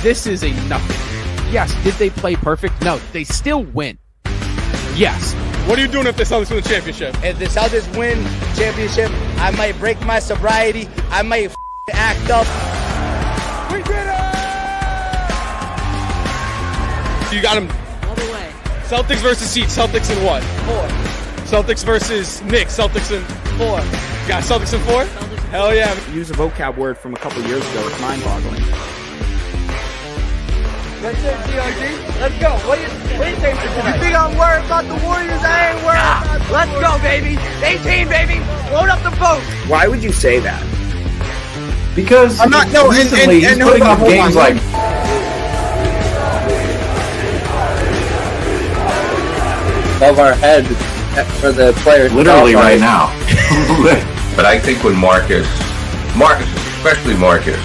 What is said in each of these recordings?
This is a nothing. Yes, did they play perfect? No, they still win. Yes. What are you doing if the Celtics win the championship? If the Celtics win championship, I might break my sobriety. I might act up. We did it! You got him. All the way. Celtics versus Heat. Celtics in what? 4. Celtics versus Knicks. Celtics in 4. Got Celtics in 4? Hell yeah. Use a vocab word from a couple years ago. It's mind-boggling. That's it, GRG. Let's go. What do you think tonight? You think I'm worried about the Warriors? I ain't worried about the Let's go, baby. 18, baby. Load up the boat. Why would you say that? Because I'm not. No, recently he's putting up games like. Above our head for the players. Literally right now. But I think when Marcus, especially Marcus,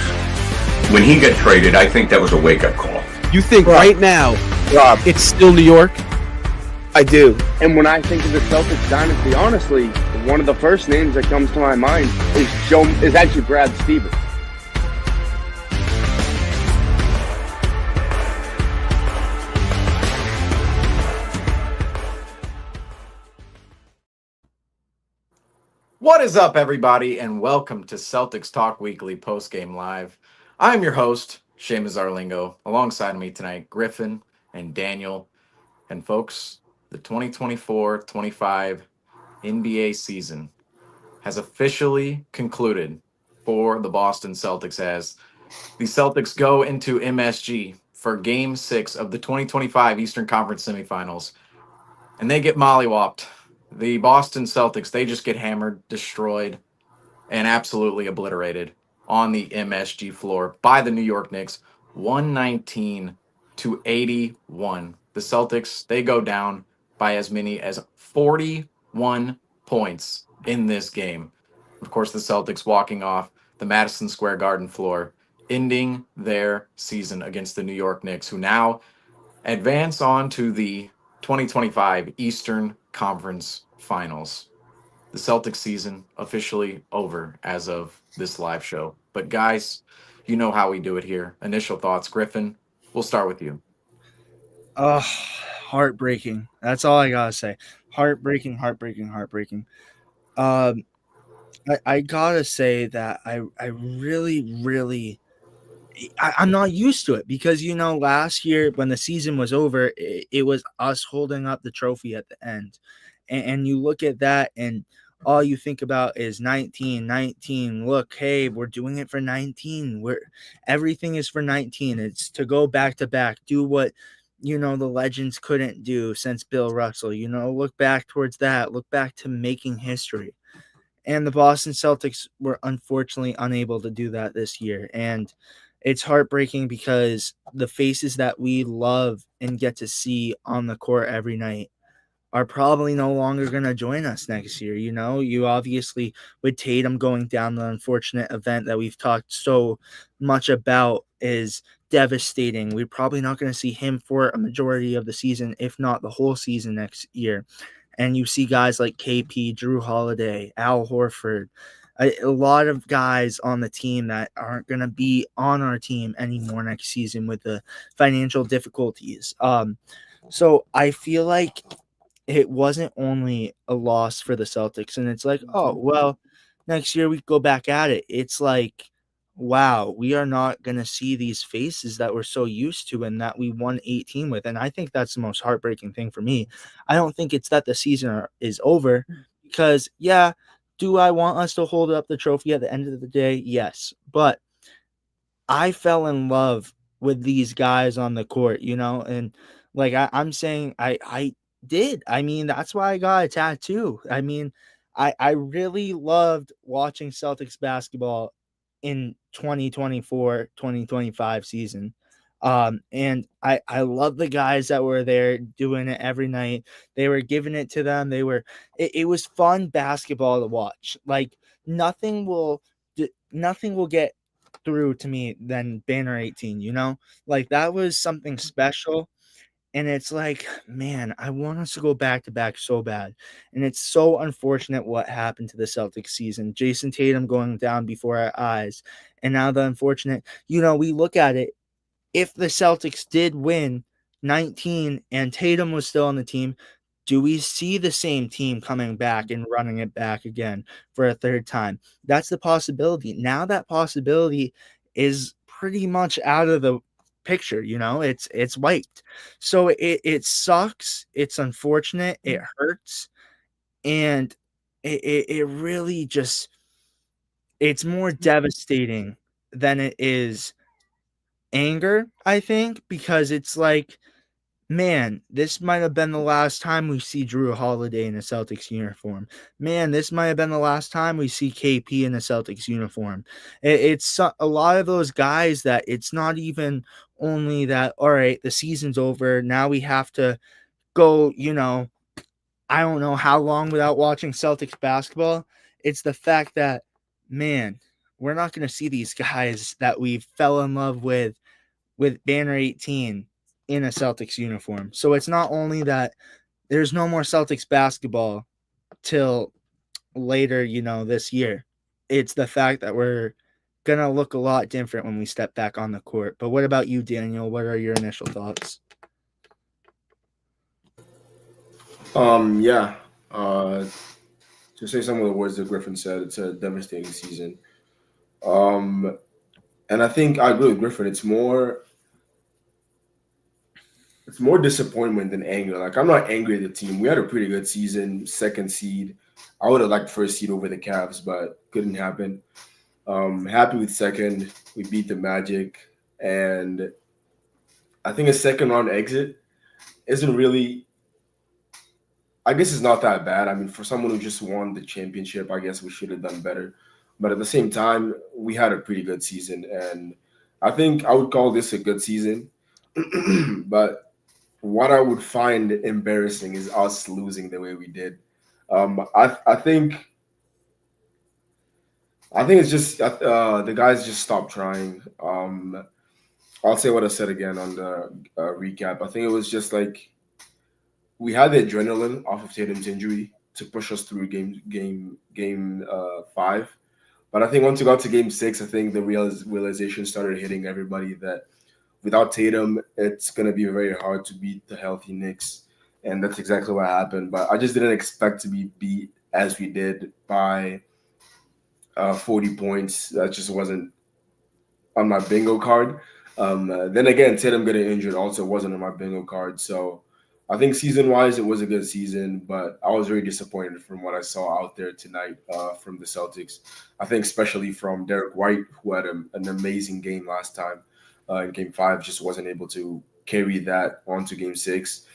when he got traded, I think that was a wake-up call. You think right now Rob, it's still New York? I do. And when I think of the Celtics dynasty, honestly, one of the first names that comes to my mind is actually Brad Stevens. What is up, everybody, and welcome to Celtics Talk Weekly Postgame Live. I'm your host, Seamus Zarlingo. Alongside me tonight, Griffin and Daniel. And folks, the 2024-25 NBA season has officially concluded for the Boston Celtics as the Celtics go into MSG for Game 6 of the 2025 Eastern Conference Semifinals. And they get mollywopped. The Boston Celtics, they just get hammered, destroyed, and absolutely obliterated on the MSG floor by the New York Knicks, 119-81. The Celtics, they go down by as many as 41 points in this game. Of course, the Celtics walking off the Madison Square Garden floor, ending their season against the New York Knicks, who now advance on to the 2025 Eastern Conference Finals. The Celtics season officially over as of this live show. But guys, you know how we do it here. Initial thoughts, Griffin, we'll start with you. Heartbreaking. That's all I gotta say. Heartbreaking. I gotta say that I really I'm not used to it because, last year when the season was over, it was us holding up the trophy at the end. And you look at that and all you think about is 19. Look, hey, we're doing it for 19. Everything is for 19. It's to go back to back, do what, the legends couldn't do since Bill Russell, look back towards that, look back to making history. And the Boston Celtics were unfortunately unable to do that this year. And it's heartbreaking because the faces that we love and get to see on the court every night are probably no longer going to join us next year. You obviously, with Tatum going down, the unfortunate event that we've talked so much about is devastating. We're probably not going to see him for a majority of the season, if not the whole season next year. And you see guys like KP, Drew Holiday, Al Horford, a lot of guys on the team that aren't going to be on our team anymore next season with the financial difficulties. So I feel like it wasn't only a loss for the Celtics. And it's like, oh, well, next year we go back at it. It's like, wow, we are not going to see these faces that we're so used to and that we won 18 with. And I think that's the most heartbreaking thing for me. I don't think it's that the season is over because, yeah, do I want us to hold up the trophy at the end of the day? Yes. But I fell in love with these guys on the court, and like I'm saying, I did. I mean, that's why I got a tattoo. I mean, I really loved watching Celtics basketball in 2024-2025 season. And I love the guys that were there doing it every night. They were giving it to them. It was fun basketball to watch. Like nothing will get through to me than Banner 18, like that was something special. And it's like, man, I want us to go back to back so bad. And it's so unfortunate what happened to the Celtics season. Jason Tatum going down before our eyes. And now the unfortunate, we look at it if the Celtics did win 19 and Tatum was still on the team, do we see the same team coming back and running it back again for a third time? That's the possibility. Now that possibility is pretty much out of the picture, it's wiped. So it sucks. It's unfortunate. It hurts. And it really just, it's more devastating than it is anger, I think, because it's like, man, this might have been the last time we see Drew Holiday in a Celtics uniform. Man, this might have been the last time we see KP in a Celtics uniform. It's a lot of those guys that it's not even only that, all right, the season's over. Now we have to go, I don't know how long without watching Celtics basketball. It's the fact that, man, we're not going to see these guys that we fell in love with Banner 18 in a Celtics uniform. So it's not only that there's no more Celtics basketball till later, this year. It's the fact that we're going to look a lot different when we step back on the court. But what about you, Daniel? What are your initial thoughts? Yeah. To say some of the words that Griffin said, it's a devastating season. And I think I agree with Griffin. It's more disappointment than anger. Like, I'm not angry at the team. We had a pretty good season, second seed. I would have liked first seed over the Cavs, but couldn't happen. Happy with second. We beat the Magic, and I think a second round exit isn't really. I guess it's not that bad. I mean, for someone who just won the championship, I guess we should have done better. But at the same time, we had a pretty good season, and I think I would call this a good season. But what I would find embarrassing is us losing the way we did. I think it's just the guys just stopped trying. I'll say what I said again on the recap. I think it was just like we had the adrenaline off of Tatum's injury to push us through game 5. But I think once we got to game 6, I think the realization started hitting everybody that without Tatum, it's going to be very hard to beat the healthy Knicks. And that's exactly what happened. But I just didn't expect to be beat as we did by 40 points. That just wasn't on my bingo card. Then again, Tatum getting injured also wasn't on my bingo card. So I think season-wise, it was a good season, but I was very disappointed from what I saw out there tonight from the Celtics. I think especially from Derek White, who had an amazing game last time in Game 5, just wasn't able to carry that onto Game 6.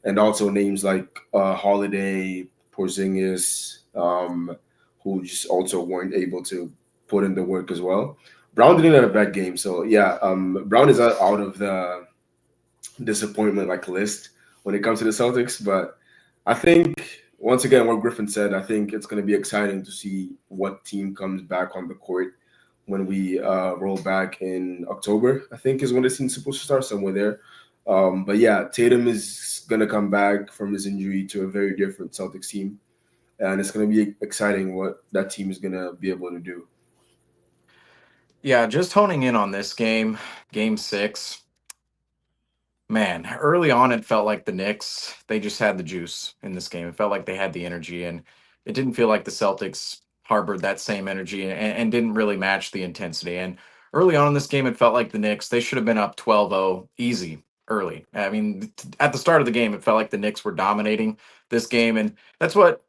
And also names like Holiday, Porzingis, who just also weren't able to put in the work as well. Brown didn't have a bad game. So, yeah, Brown is out of the disappointment list when it comes to the Celtics. But I think, once again, what Griffin said, I think it's going to be exciting to see what team comes back on the court when we roll back in October, I think is when the season's supposed to start, somewhere there. But yeah, Tatum is going to come back from his injury to a very different Celtics team. And it's going to be exciting what that team is going to be able to do. Yeah, just honing in on this game, Game 6. Man, early on, it felt like the Knicks, they just had the juice in this game. It felt like they had the energy, and it didn't feel like the Celtics harbored that same energy and didn't really match the intensity. And early on in this game, it felt like the Knicks, they should have been up 12-0 easy early. I mean, at the start of the game, it felt like the Knicks were dominating this game. And that's what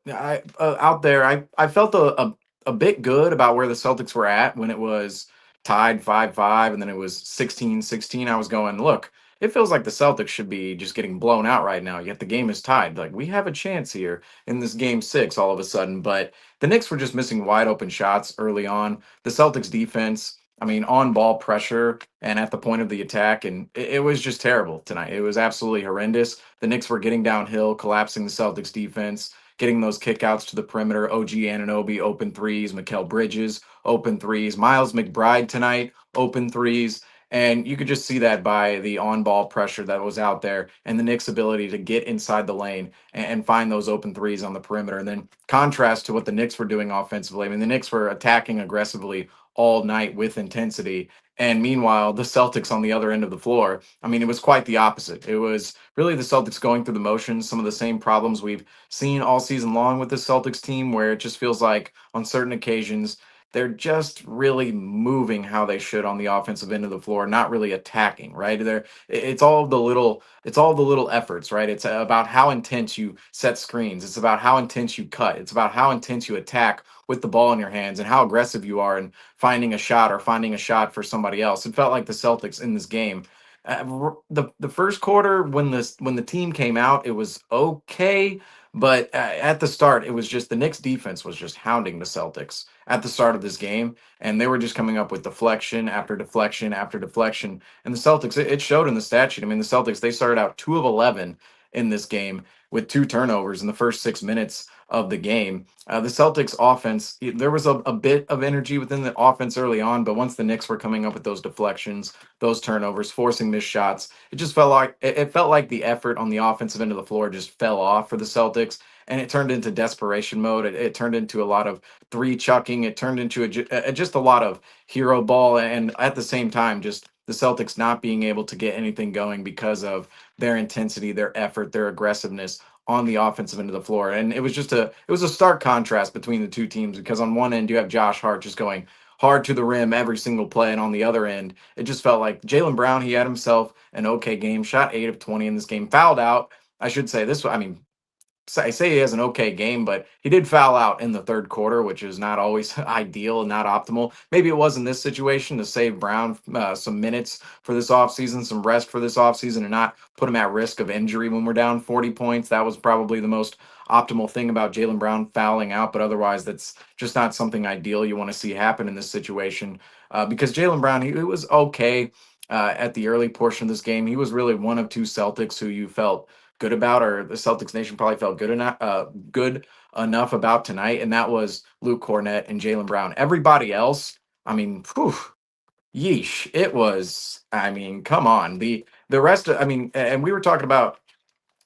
out there, I felt a bit good about where the Celtics were at when it was tied 5-5 and then it was 16-16. I was going, look, it feels like the Celtics should be just getting blown out right now, yet the game is tied. Like, we have a chance here in this Game 6 all of a sudden. But the Knicks were just missing wide open shots early on. The Celtics defense, I mean, on-ball pressure and at the point of the attack, and it was just terrible tonight. It was absolutely horrendous. The Knicks were getting downhill, collapsing the Celtics defense, getting those kickouts to the perimeter. OG Anunoby, open threes. Mikal Bridges, open threes. Miles McBride tonight, open threes. And you could just see that by the on-ball pressure that was out there and the Knicks' ability to get inside the lane and find those open threes on the perimeter. And then contrast to what the Knicks were doing offensively. I mean, the Knicks were attacking aggressively all night with intensity. And meanwhile, the Celtics on the other end of the floor, I mean, it was quite the opposite. It was really the Celtics going through the motions, some of the same problems we've seen all season long with the Celtics team, where it just feels like on certain occasions, they're just really moving how they should on the offensive end of the floor, not really attacking, right? It's all the little efforts, right? It's about how intense you set screens. It's about how intense you cut. It's about how intense you attack with the ball in your hands and how aggressive you are in finding a shot or finding a shot for somebody else. It felt like the Celtics in this game. The first quarter when the team came out, it was okay, but at the start, it was just the Knicks defense was just hounding the Celtics at the start of this game, and they were just coming up with deflection after deflection after deflection. And the Celtics, it showed in the stat sheet. I mean, the Celtics, they started out 2 of 11 in this game with 2 turnovers in the first 6 minutes of the game. The Celtics offense, there was a bit of energy within the offense early on, but once the Knicks were coming up with those deflections, those turnovers, forcing missed shots, it just felt like it felt like the effort on the offensive end of the floor just fell off for the Celtics, and it turned into desperation mode. It turned into a lot of three chucking. It turned into just a lot of hero ball, and at the same time, just the Celtics not being able to get anything going because of their intensity, their effort, their aggressiveness on the offensive end of the floor. And it was a stark contrast between the two teams, because on one end you have Josh Hart just going hard to the rim every single play, and on the other end it just felt like Jaylen Brown, he had himself an okay game, shot 8 of 20 in this game, fouled out. I should say this, I mean, I say he has an okay game, but he did foul out in the third quarter, which is not always ideal and not optimal. Maybe it was in this situation to save Brown some minutes for this offseason, some rest for this offseason, and not put him at risk of injury when we're down 40 points. That was probably the most optimal thing about Jaylen Brown fouling out, but otherwise that's just not something ideal you want to see happen in this situation, because Jaylen Brown, he was okay at the early portion of this game. He was really one of 2 Celtics who you felt good about, or the Celtics nation probably felt good enough about tonight, and that was Luke Cornett and Jaylen Brown. Everybody else, I mean, whew, yeesh, it was. I mean, come on, the rest. I mean, and we were talking about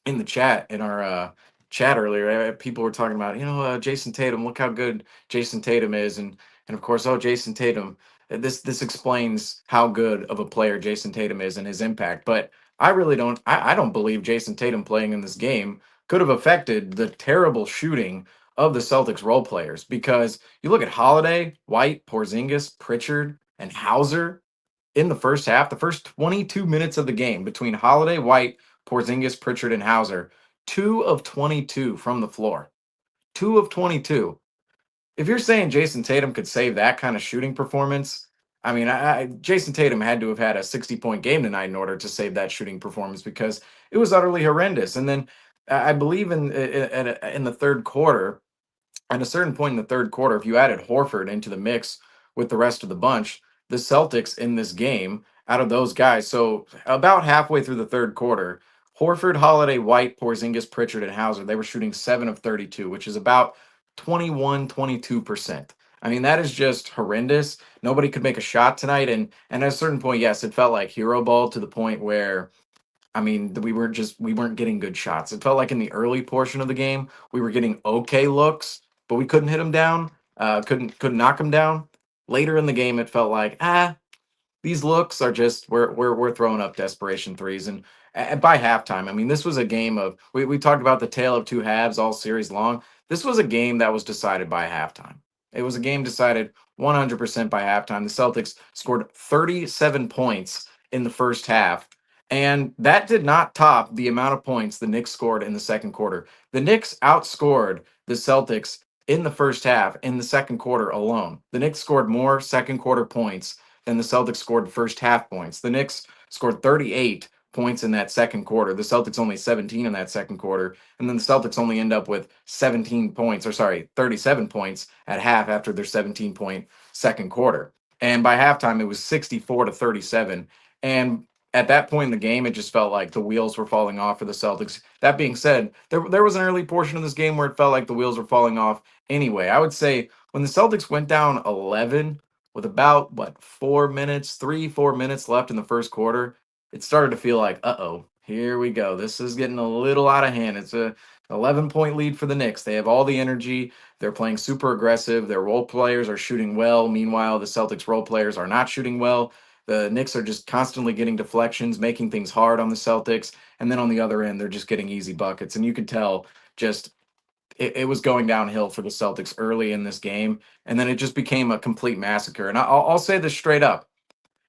in the chat, in our chat earlier, people were talking about, Jason Tatum. Look how good Jason Tatum is, and of course, oh, Jason Tatum. This explains how good of a player Jason Tatum is and his impact. But I really don't. I don't believe Jason Tatum playing in this game could have affected the terrible shooting of the Celtics role players, because you look at Holiday, White, Porzingis, Pritchard, and Hauser in the first half, the first 22 minutes of the game between Holiday, White, Porzingis, Pritchard, and Hauser, 2 of 22 from the floor. 2 of 22. If you're saying Jason Tatum could save that kind of shooting performance, I mean, Jason Tatum had to have had a 60-point game tonight in order to save that shooting performance, because it was utterly horrendous. And then I believe in the third quarter, at a certain point in the third quarter, if you added Horford into the mix with the rest of the bunch, the Celtics in this game, out of those guys, so about halfway through the third quarter, Horford, Holiday, White, Porzingis, Pritchard, and Hauser, they were shooting 7 of 32, which is about 22%. I mean, that is just horrendous. Nobody could make a shot tonight. And at a certain point, yes, it felt like hero ball, to the point where, I mean, we weren't getting good shots. It felt like in the early portion of the game, we were getting okay looks, but we couldn't hit them down. Couldn't knock them down. Later in the game, it felt like, these looks are just, we're throwing up desperation threes. And by halftime, I mean, this was a game of, we talked about the tale of two halves all series long. This was a game that was decided by halftime. It was a game decided 100% by halftime. The Celtics scored 37 points in the first half, and that did not top the amount of points the Knicks scored in the second quarter. The Knicks outscored the Celtics in the first half in the second quarter alone. The Knicks scored more second quarter points than the Celtics scored first half points. The Knicks scored 38 points in that second quarter. The Celtics only 17 in that second quarter. And then the Celtics only end up with 37 points at half after their 17-point second quarter. And by halftime, it was 64-37. And at that point in the game, it just felt like the wheels were falling off for the Celtics. That being said, there was an early portion of this game where it felt like the wheels were falling off anyway. I would say when the Celtics went down 11 with about, 4 minutes left in the first quarter, it started to feel like, uh-oh, Here we go. This is getting a little out of hand. It's a 11-point lead for the Knicks. They have all the energy. They're playing super aggressive. Their role players are shooting well. Meanwhile, the Celtics role players are not shooting well. The Knicks are just constantly getting deflections, making things hard on the Celtics. And then on the other end, they're just getting easy buckets. And you could tell just it was going downhill for the Celtics early in this game. And then it just became a complete massacre. And I'll say this straight up.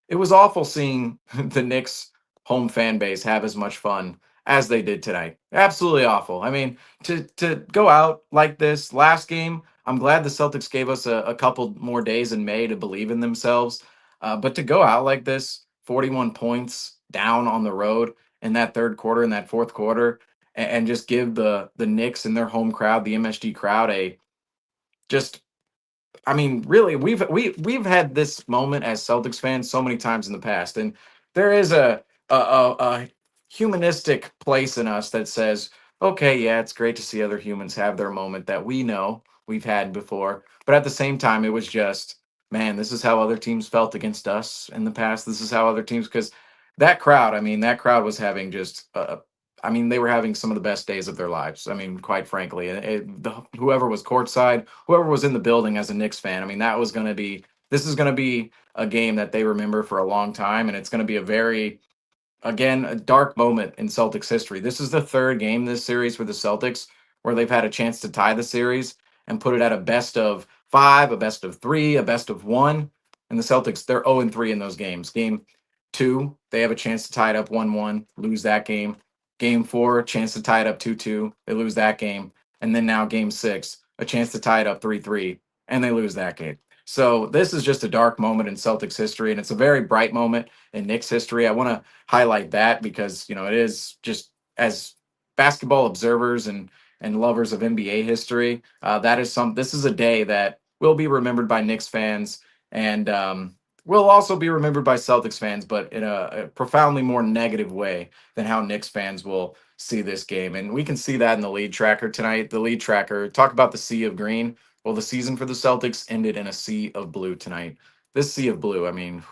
It was awful seeing the Knicks home fan base have as much fun as they did tonight. Absolutely awful. I mean, to go out like this last game, I'm glad the Celtics gave us a couple more days in May to believe in themselves. But to go out like this, 41 points down on the road in that third quarter, in that fourth quarter, and just give the Knicks and their home crowd, the MSG crowd, a just I mean, really, we've had this moment as Celtics fans so many times in the past, and there is a humanistic place in us that says, okay, yeah, it's great to see other humans have their moment that we know we've had before, but at the same time, it was just, man, this is how other teams felt against us in the past. This is how other teams, because that crowd, I mean, that crowd was having just I mean, they were having some of the best days of their lives. I mean, quite frankly, whoever was courtside, whoever was in the building as a Knicks fan, I mean, this is going to be a game that they remember for a long time. And it's going to be a very, again, a dark moment in Celtics history. This is the third game this series for the Celtics where they've had a chance to tie the series and put it at a best of 5, a best of 3, a best of 1. And the Celtics, they're 0-3 in those games. Game 2, they have a chance to tie it up 1-1, lose that game. Game 4, a chance to tie it up 2-2. They lose that game. And then now game 6, a chance to tie it up 3-3, and they lose that game. So this is just a dark moment in Celtics history, and it's a very bright moment in Knicks history. I want to highlight that because, it is just as basketball observers and lovers of NBA history, this is a day that will be remembered by Knicks fans and will also be remembered by Celtics fans, but in a profoundly more negative way than how Knicks fans will see this game. And we can see that in the lead tracker tonight. The lead tracker, talk about the sea of green. Well, the season for the Celtics ended in a sea of blue tonight. This sea of blue, I mean,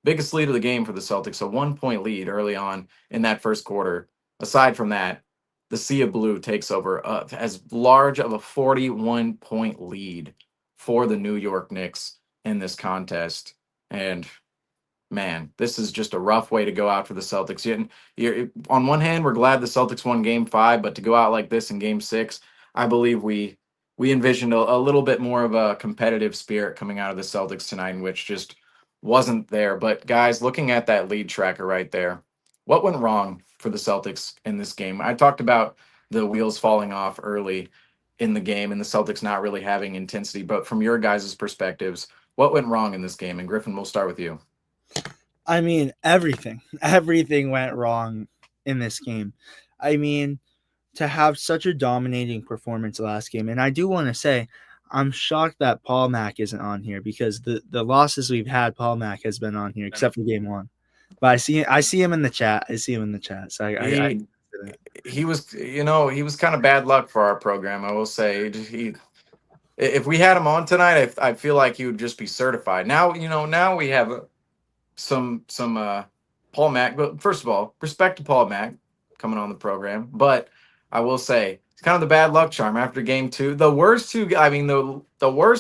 biggest lead of the game for the Celtics, a 1-point lead early on in that first quarter. Aside from that, the sea of blue takes over as large of a 41-point lead for the New York Knicks in this contest. And man, this is just a rough way to go out for the Celtics. On one hand, we're glad the Celtics won game 5, but to go out like this in game 6, I believe we envisioned a little bit more of a competitive spirit coming out of the Celtics tonight, which just wasn't there. But guys, looking at that lead tracker right there, what went wrong for the Celtics in this game? I talked about the wheels falling off early in the game and the Celtics not really having intensity, but from your guys' perspectives, what went wrong in this game? And Griffin, we'll start with you. I mean, everything went wrong in this game. I mean, to have such a dominating performance last game, and I do want to say, I'm shocked that Paul Mack isn't on here because the losses we've had, Paul Mack has been on here except for game 1. But I see him in the chat. So he was kind of bad luck for our program. I will say if we had him on tonight, I feel like he would just be certified. Now we have some Paul Mack. But first of all, respect to Paul Mack coming on the program. But I will say it's kind of the bad luck charm after game 2. The worst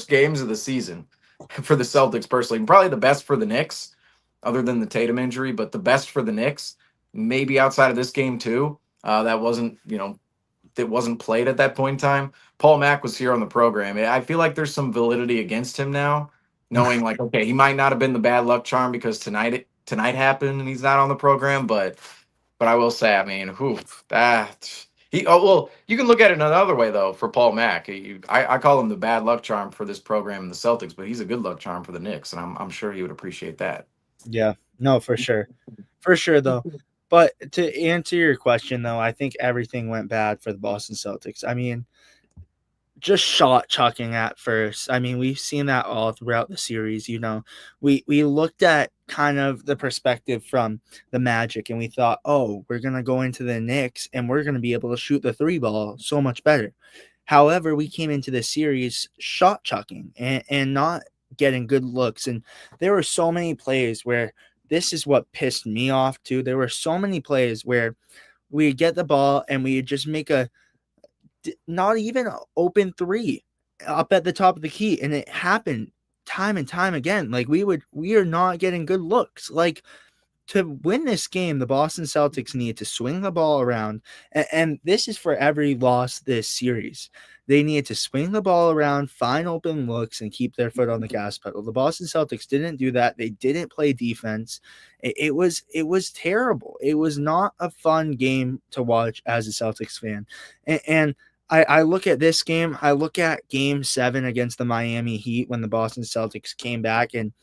games of the season for the Celtics personally, and probably the best for the Knicks, other than the Tatum injury, but the best for the Knicks, maybe outside of this game too. That wasn't played at that point in time. Paul Mack was here on the program. I feel like there's some validity against him now, knowing like, okay, he might not have been the bad luck charm because tonight happened and he's not on the program. But I will say, I mean, you can look at it another way though for Paul Mack. I call him the bad luck charm for this program and the Celtics, but he's a good luck charm for the Knicks, and I'm sure he would appreciate that. Yeah, no, for sure though. But to answer your question though, I think everything went bad for the Boston Celtics. I mean, just shot chucking at first. I mean, we've seen that all throughout the series. We looked at kind of the perspective from the Magic and we thought, oh, we're going to go into the Knicks and we're going to be able to shoot the 3 ball so much better. However, we came into the series shot chucking and not getting good looks. And there were so many plays where this is what pissed me off too. There were so many plays where we get the ball and we just make a not even an open three up at the top of the key, and it happened time and time again. Like we are not getting good looks. Like, to win this game, the Boston Celtics need to swing the ball around, and this is for every loss this series. They need to swing the ball around, find open looks, and keep their foot on the gas pedal. The Boston Celtics didn't do that. They didn't play defense. It was terrible. It was not a fun game to watch as a Celtics fan. And I look at this game. I look at Game 7 against the Miami Heat when the Boston Celtics came back and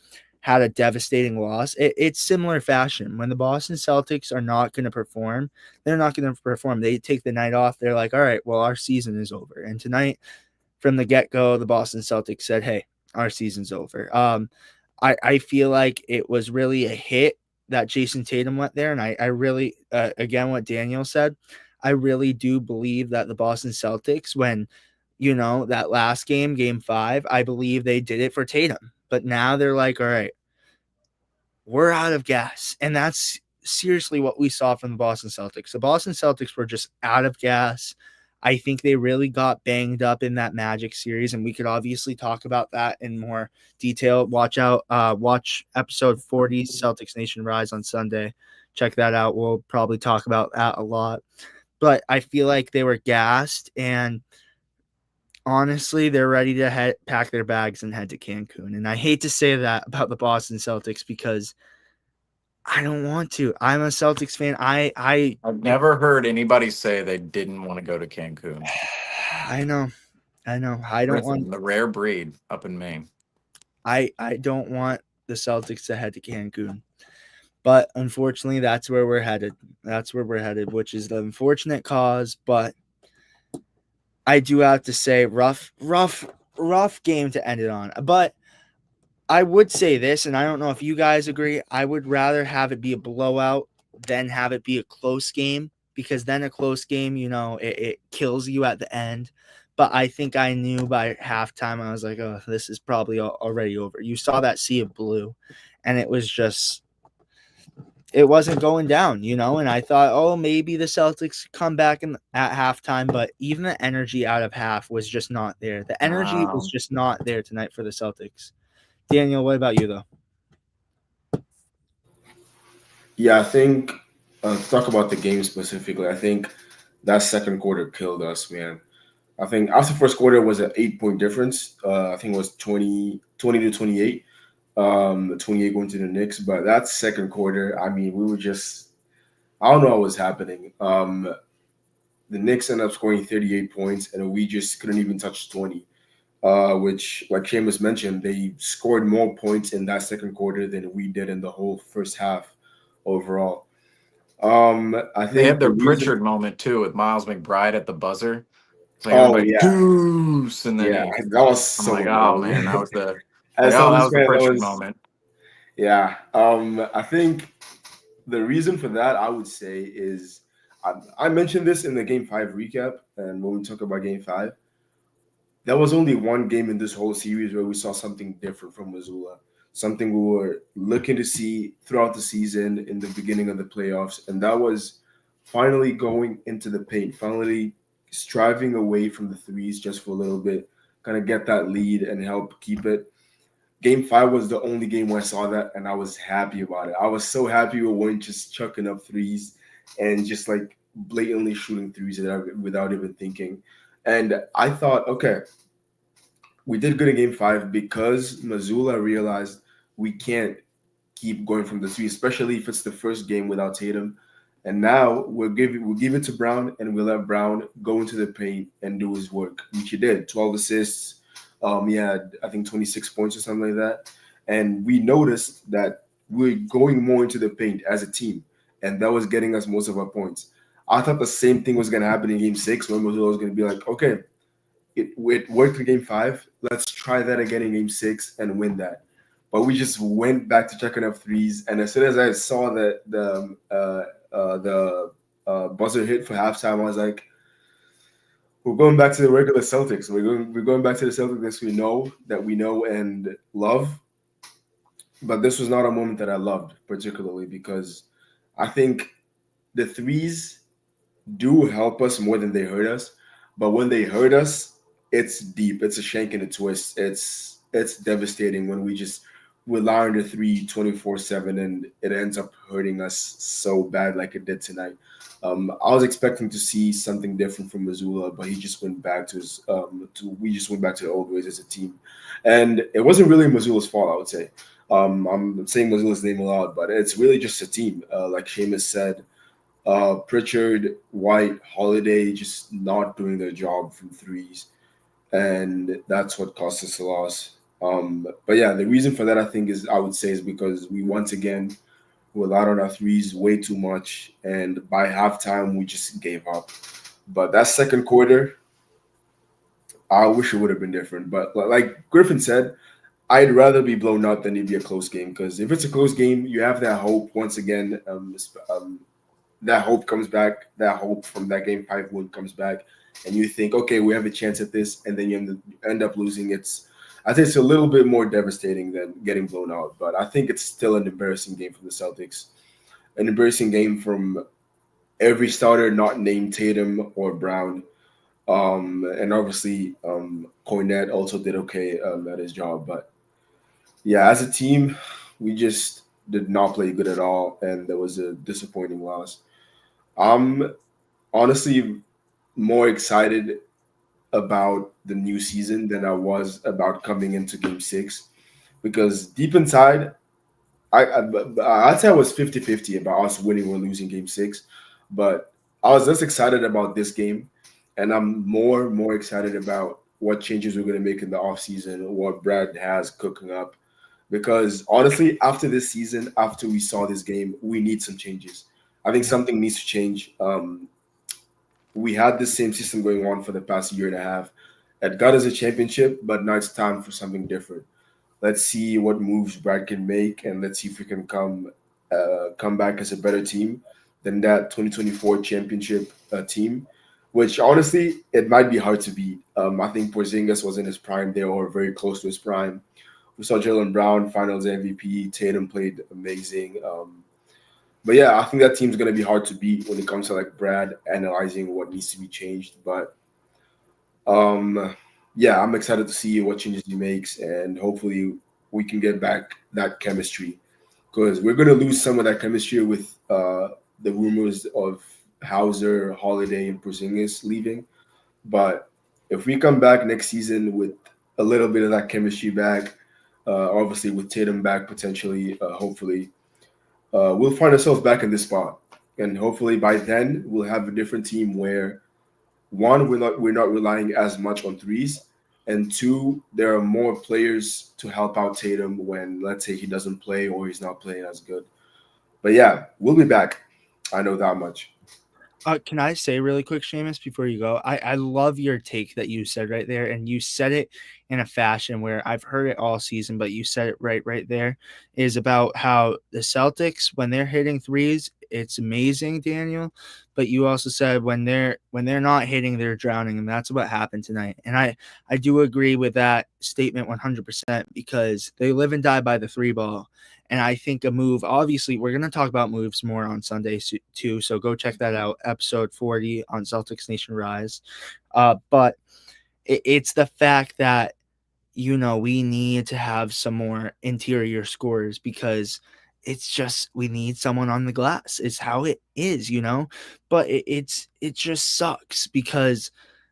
had a devastating loss. It's similar fashion. When the Boston Celtics are not going to perform, they're not going to perform. They take the night off. They're like, all right, well, our season is over. And tonight, from the get-go, the Boston Celtics said, hey, our season's over. I feel like it was really a hit that Jason Tatum went there. And I really, again, what Daniel said, I really do believe that the Boston Celtics, when, that last game, Game 5, I believe they did it for Tatum. But now they're like, all right, we're out of gas. And that's seriously what we saw from the Boston Celtics. The Boston Celtics were just out of gas. I think they really got banged up in that Magic series, and we could obviously talk about that in more detail. Watch episode 40, Celtics Nation Rise, on Sunday. Check that out. We'll probably talk about that a lot. But I feel like they were gassed, and honestly, they're ready to pack their bags and head to Cancun. And I hate to say that about the Boston Celtics because I don't want to. I'm a Celtics fan. I've never heard anybody say they didn't want to go to Cancun. I know. I don't want the rare breed up in Maine. I don't want the Celtics to head to Cancun. But unfortunately, that's where we're headed. Which is the unfortunate cause, but I do have to say rough game to end it on. But I would say this, and I don't know if you guys agree, I would rather have it be a blowout than have it be a close game, because then a close game, it kills you at the end. But I think I knew by halftime, I was like, oh, this is probably already over. You saw that sea of blue, and it was just, it wasn't going down, and I thought, oh, maybe the Celtics come back at halftime, but even the energy out of half was just not there. The energy was just not there tonight for the Celtics. Daniel, what about you, though? Yeah, I think, to talk about the game specifically, I think that second quarter killed us, man. I think after the first quarter was an 8-point difference. I think it was 20 to 28. 28 going to the Knicks, but that second quarter, I mean, we were just, I don't know what was happening. The Knicks ended up scoring 38 points, and we just couldn't even touch 20, which, like Seamus mentioned, they scored more points in that second quarter than we did in the whole first half overall. I think they had their Pritchard moment too with Miles McBride at the buzzer. Deuce, and then that was so. Oh man, that was the that was the Pritchard moment. Yeah, I think the reason for that, I would say, is I mentioned this in the Game 5 recap, and when we talk about Game 5, there was only one game in this whole series where we saw something different from Missoula, something we were looking to see throughout the season in the beginning of the playoffs, and that was finally going into the paint, finally striving away from the threes just for a little bit, kind of get that lead and help keep it. Game 5 was the only game where I saw that, and I was happy about it. I was so happy we weren't just chucking up threes and just like blatantly shooting threes without even thinking. And I thought, okay, we did good in Game 5 because Missoula realized we can't keep going from the three, especially if it's the first game without Tatum. And now we'll give it to Brown, and we'll let Brown go into the paint and do his work, which he did. 12 assists. He had, I think, 26 points or something like that. And we noticed that we're going more into the paint as a team, and that was getting us most of our points. I thought the same thing was going to happen in Game 6 when Missoula was going to be like, okay, it worked in Game 5. Let's try that again in Game 6 and win that. But we just went back to checking up threes. And as soon as I saw that the buzzer hit for halftime, I was like, we're going back to the regular Celtics. We're going back to the Celtics we know and love. but this was not a moment that I loved particularly because I think the threes do help us more than they hurt us. But when they hurt us, it's deep. It's a shank and a twist. It's devastating when we just rely on the three 24/7 and it ends up hurting us so bad like it did tonight. I was expecting to see something different from Missoula, but he just went back to his we just went back to the old ways as a team. And it wasn't really Missoula's fault, I would say. I'm saying Missoula's name a lot, but it's really just a team. Like Seamus said, Pritchard, White, Holiday just not doing their job from threes, and that's what cost us a loss. But yeah, the reason for that I would say is because we once again relied on our threes way too much, and by halftime we just gave up. But that second quarter, I wish it would have been different. But like Griffin said, I'd rather be blown out than it be a close game because if it's a close game, you have that hope once again. That hope comes back. That hope from that game 5 win comes back, and you think, okay, we have a chance at this, and then you end up losing. I think it's a little bit more devastating than getting blown out, but I think it's still an embarrassing game from the Celtics, an embarrassing game from every starter not named Tatum or Brown, and obviously Cornette also did okay at his job, but yeah, as a team, we just did not play good at all, and there was a disappointing loss. I'm honestly more excited about the new season than I was about coming into Game 6 because deep inside, I'd say I was 50-50 about us winning or losing Game 6, but I was less excited about this game, and I'm more excited about what changes we're going to make in the offseason, what Brad has cooking up. Because honestly, after this season, after we saw this game, we need some changes. I think something needs to change. We had the same system going on for the past year and a half. It got us a championship, but now it's time for something different. Let's see what moves Brad can make, and let's see if we can come back as a better team than that 2024 championship team, which honestly, it might be hard to beat. I think Porzingis was in his prime there or very close to his prime. We saw Jaylen Brown, Finals MVP. Tatum played amazing. But yeah, I think that team's going to be hard to beat when it comes to like Brad analyzing what needs to be changed. But yeah, I'm excited to see what changes he makes, and hopefully we can get back that chemistry because we're going to lose some of that chemistry with the rumors of Hauser, Holiday, and Porzingis leaving. But if we come back next season with a little bit of that chemistry back, obviously with Tatum back potentially, hopefully, we'll find ourselves back in this spot. And hopefully by then we'll have a different team where one, we're not relying as much on threes, and two, there are more players to help out Tatum when, let's say, he doesn't play or he's not playing as good. But yeah, we'll be back. I know that much. Can I say really quick, Seamus, before you go? I love your take that you said right there, and you said it in a fashion where I've heard it all season, but you said it right there, is about how the Celtics, when they're hitting threes, it's amazing, Daniel. But you also said when they're not hitting, they're drowning, and that's what happened tonight. And I do agree with that statement 100% because they live and die by the three ball. And I think a move, obviously, we're going to talk about moves more on Sunday too. So go check that out, episode 40 on Celtics Nation Rise. But it's the fact that, we need to have some more interior scorers because it's just we need someone on the glass. It's how it is, But it just sucks because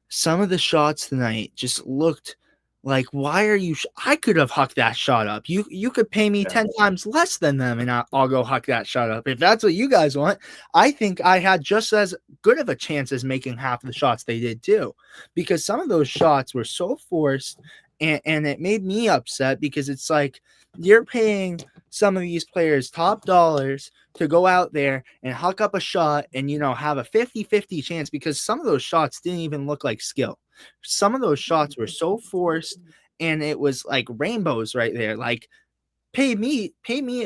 some of the shots tonight just looked like, why are you? I could have hucked that shot up. You could pay me 10 times less than them, and I'll go huck that shot up. If that's what you guys want, I think I had just as good of a chance as making half of the shots they did too, because some of those shots were so forced, and it made me upset because it's like you're paying some of these players top dollars to go out there and huck up a shot and, have a 50-50 chance because some of those shots didn't even look like skill. Some of those shots were so forced, and it was like rainbows right there. Like, pay me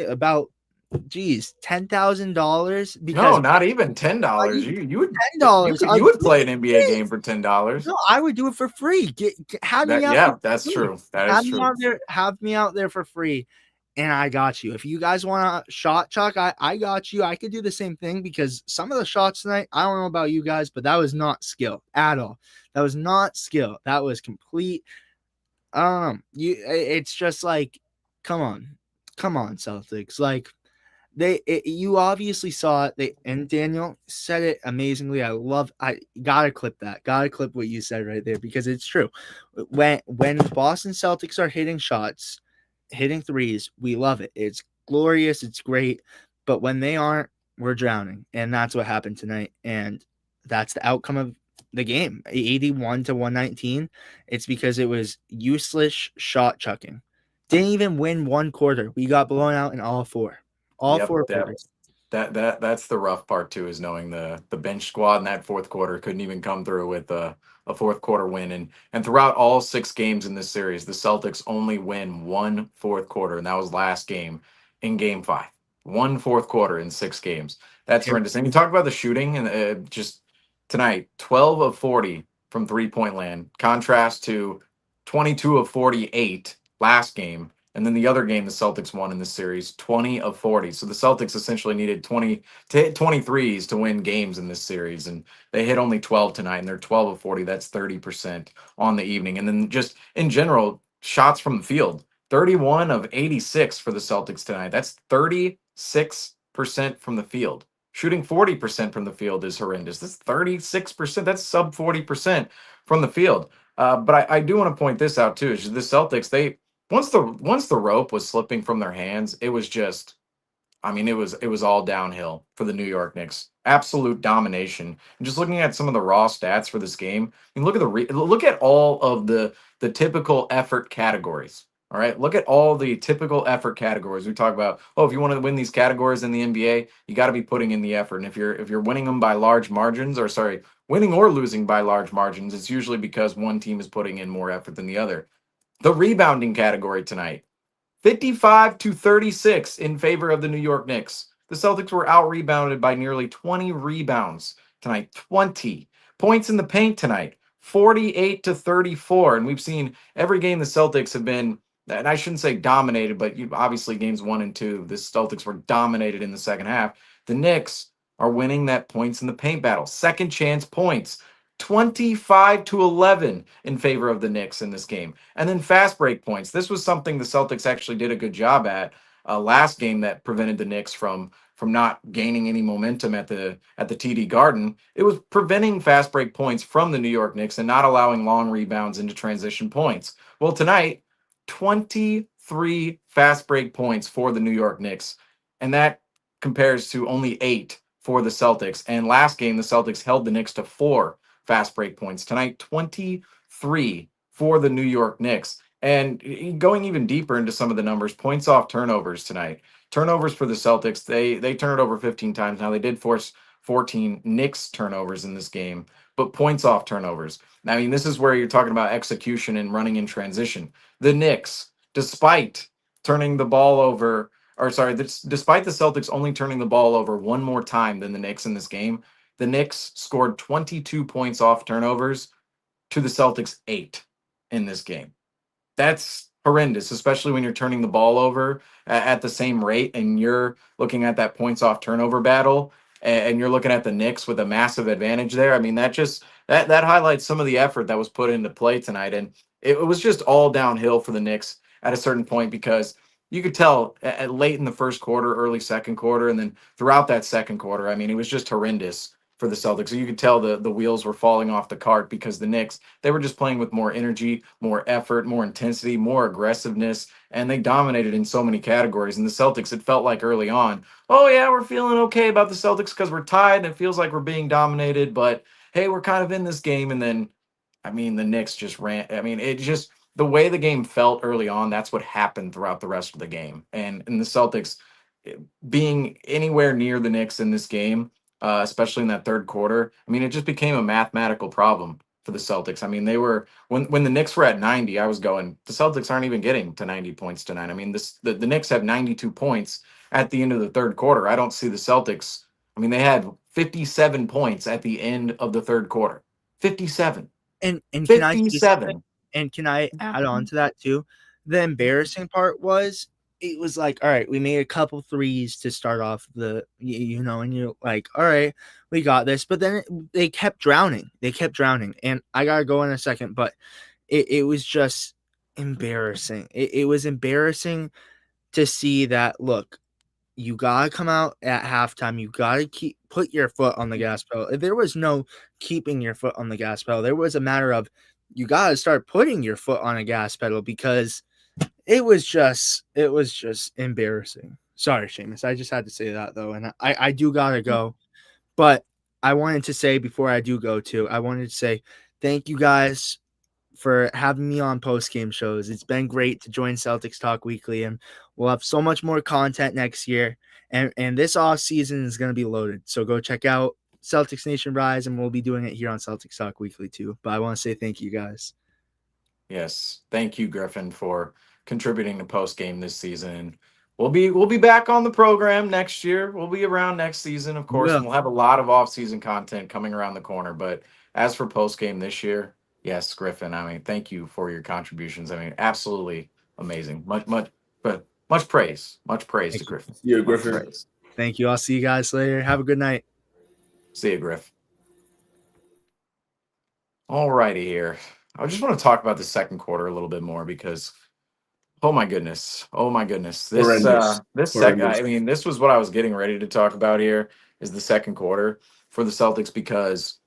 about $10,000 because no, not even $10. You would $10. You would play an NBA game for $10. No, I would do it for free. Have me out. Yeah, that's true. That is true. Have me out there for free. and I got you. If you guys want to shot chuck, I got you. I could do the same thing because some of the shots tonight, I don't know about you guys, but that was not skill at all. That was not skill. That was complete. It's just like, come on, Celtics. Like you obviously saw it. And Daniel said it amazingly. I gotta clip that. Gotta clip what you said right there because it's true. When Boston Celtics are hitting shots, hitting threes, we love it. It's glorious. It's great. But when they aren't, we're drowning. And that's what happened tonight. And that's the outcome of the game. 81 to 119. It's because it was useless shot chucking. Didn't even win one quarter. We got blown out in all four. All four quarters. That's the rough part too, is knowing the bench squad in that fourth quarter couldn't even come through with a fourth quarter win. And throughout all 6 games in this series, the Celtics only win one fourth quarter, and that was last game in Game 5. One fourth quarter in 6 games. That's horrendous. And you talk about the shooting, and just tonight, 12 of 40 from 3-point land. Contrast to 22 of 48 last game. And then the other game the Celtics won in this series, 20 of 40. So the Celtics essentially needed 20 to hit 23s to win games in this series. And they hit only 12 tonight, and they're 12 of 40. That's 30% on the evening. And then just in general, shots from the field, 31 of 86 for the Celtics tonight. That's 36% from the field. Shooting 40% from the field is horrendous. That's 36%. That's sub 40% from the field. But I do want to point this out too, is the Celtics, once the rope was slipping from their hands, it was just, I mean, it was all downhill for the New York Knicks. Absolute domination. And just looking at some of the raw stats for this game, I mean, look at all of the typical effort categories. All right, look at all the typical effort categories. We talk about, if you want to win these categories in the NBA, you got to be putting in the effort. And if you're winning them by large margins, winning or losing by large margins, it's usually because one team is putting in more effort than the other. The rebounding category tonight, 55 to 36 in favor of the New York Knicks. The Celtics were out-rebounded by nearly 20 rebounds tonight. 20 points in the paint tonight, 48 to 34. And we've seen every game the Celtics have been, and I shouldn't say dominated, but obviously games 1 and 2, the Celtics were dominated in the second half. The Knicks are winning that points in the paint battle. Second chance points. 25 to 11 in favor of the Knicks in this game. And then fast break points. This was something the Celtics actually did a good job at last game that prevented the Knicks from not gaining any momentum at the TD Garden. It was preventing fast break points from the New York Knicks and not allowing long rebounds into transition points. Well, tonight, 23 fast break points for the New York Knicks. And that compares to only 8 for the Celtics. And last game, the Celtics held the Knicks to 4 fast break points. Tonight, 23 for the New York Knicks. And going even deeper into some of the numbers, points off turnovers tonight. Turnovers for the Celtics, they turned it over 15 times. Now, they did force 14 Knicks turnovers in this game, but points off turnovers. I mean, this is where you're talking about execution and running in transition. The Knicks, despite turning the ball over, despite the Celtics only turning the ball over one more time than the Knicks in this game, the Knicks scored 22 points off turnovers to the Celtics 8 in this game. That's horrendous, especially when you're turning the ball over at the same rate and you're looking at that points off turnover battle and you're looking at the Knicks with a massive advantage there. I mean, that highlights some of the effort that was put into play tonight. And it was just all downhill for the Knicks at a certain point because you could tell late in the first quarter, early second quarter, and then throughout that second quarter, I mean, it was just horrendous for the Celtics. So you could tell the wheels were falling off the cart because the Knicks, they were just playing with more energy, more effort, more intensity, more aggressiveness, and they dominated in so many categories. And the Celtics, it felt like early on, oh yeah, we're feeling okay about the Celtics because we're tied and it feels like we're being dominated, but hey, we're kind of in this game. And then, I mean, the Knicks just ran. I mean, it just, the way the game felt early on, that's what happened throughout the rest of the game. And the Celtics being anywhere near the Knicks in this game, especially in that third quarter, I mean, it just became a mathematical problem for the Celtics. I mean, they were, when the Knicks were at 90, I was going, the Celtics aren't even getting to 90 points tonight. I mean, the Knicks have 92 points at the end of the third quarter. I don't see the Celtics. I mean, they had 57 points at the end of the third quarter. 57. And 57. Can I add on to that too? The embarrassing part was it was like, all right, we made a couple threes to start off and you're like, all right, we got this. But then they kept drowning. And I got to go in a second, but it was just embarrassing. It was embarrassing to see that, look, you got to come out at halftime. You got to put your foot on the gas pedal. There was no keeping your foot on the gas pedal. There was a matter of you got to start putting your foot on a gas pedal because it was just embarrassing. Sorry, Seamus. I just had to say that, though. And I do got to go. But I wanted to say before I do go too, I wanted to say thank you guys for having me on post-game shows. It's been great to join Celtics Talk Weekly, and we'll have so much more content next year. And this off season is going to be loaded. So go check out Celtics Nation Rise, and we'll be doing it here on Celtics Talk Weekly too. But I want to say thank you guys. Yes, thank you, Griffin, for contributing to post game this season. We'll be back on the program next year. We'll be around next season, of course, and we'll have a lot of off-season content coming around the corner. But as for post game this year, yes, Griffin, I mean, thank you for your contributions. I mean, absolutely amazing. Much praise. Much praise to Griffin. Yeah, Griffin. Thank you. I'll see you guys later. Have a good night. See you, Griff. All righty here. I just want to talk about the second quarter a little bit more because, oh my goodness, this second. I mean, this was what I was getting ready to talk about here. Is the second quarter for the Celtics, because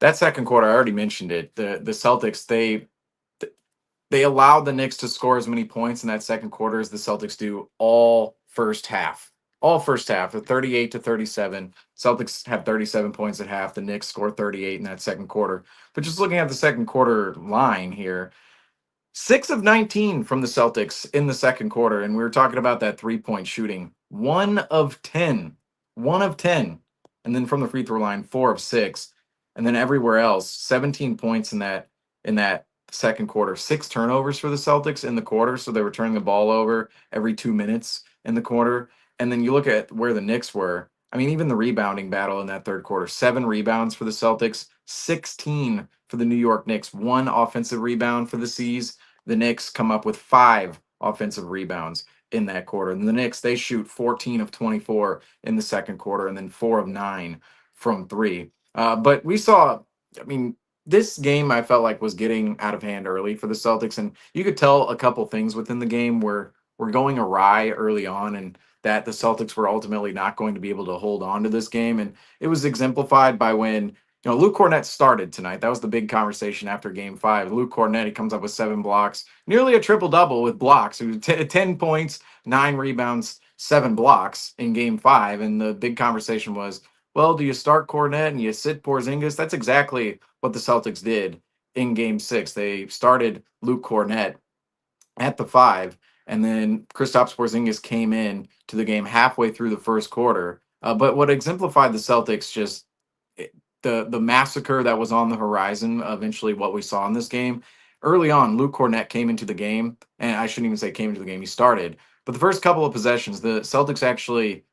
that second quarter, I already mentioned it. The Celtics, they allowed the Knicks to score as many points in that second quarter as the Celtics do all first half. All first half, the 38-37. Celtics have 37 points at half. The Knicks score 38 in that second quarter. But just looking at the second quarter line here, 6 of 19 from the Celtics in the second quarter. And we were talking about that 3-point shooting. 1 of 10. 1 of 10. And then from the free throw line, 4 of 6. And then everywhere else, 17 points in that second quarter. 6 turnovers for the Celtics in the quarter. So they were turning the ball over every 2 minutes in the quarter. And then you look at where the Knicks were. I mean, even the rebounding battle in that third quarter, 7 rebounds for the Celtics, 16 for the New York Knicks, 1 offensive rebound for the C's. The Knicks come up with 5 offensive rebounds in that quarter. And the Knicks, they shoot 14 of 24 in the second quarter and then 4 of 9 from 3. But we saw, I mean, this game I felt like was getting out of hand early for the Celtics. And you could tell a couple things within the game were going awry early on, and that the Celtics were ultimately not going to be able to hold on to this game. And it was exemplified by when, Luke Kornet started tonight. That was the big conversation after game 5. Luke Kornet, he comes up with 7 blocks, nearly a triple-double with blocks. It was 10 points, 9 rebounds, 7 blocks in game 5. And the big conversation was, well, do you start Kornet and you sit Porzingis? That's exactly what the Celtics did in game 6. They started Luke Kornet at the 5. And then Kristaps Porzingis came in to the game halfway through the first quarter. But what exemplified the Celtics, just the massacre that was on the horizon, eventually what we saw in this game. Early on, Luke Kornet came into the game, and I shouldn't even say came into the game, he started. But the first couple of possessions, the Celtics actually,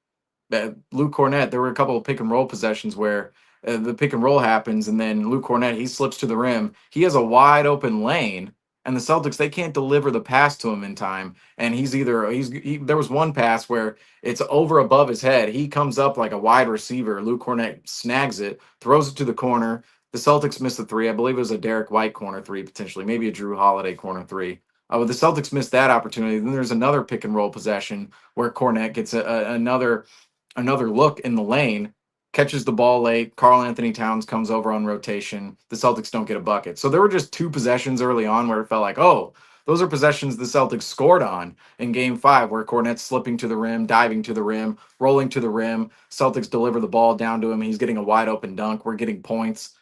Luke Kornet, there were a couple of pick and roll possessions where the pick and roll happens, and then Luke Kornet, he slips to the rim. He has a wide open lane, and the Celtics, they can't deliver the pass to him in time. And there was one pass where it's over above his head. He comes up like a wide receiver. Luke Kornet snags it, throws it to the corner. The Celtics missed the 3. I believe it was a Derek White corner 3, potentially, maybe a Drew Holiday corner 3. But the Celtics missed that opportunity. Then there's another pick and roll possession where Kornet gets another look in the lane, catches the ball late. Karl Anthony Towns comes over on rotation. The Celtics don't get a bucket. So there were just 2 possessions early on where it felt like, oh, those are possessions the Celtics scored on in game 5, where Kornet's slipping to the rim, diving to the rim, rolling to the rim. Celtics deliver the ball down to him. He's getting a wide open dunk. We're getting points.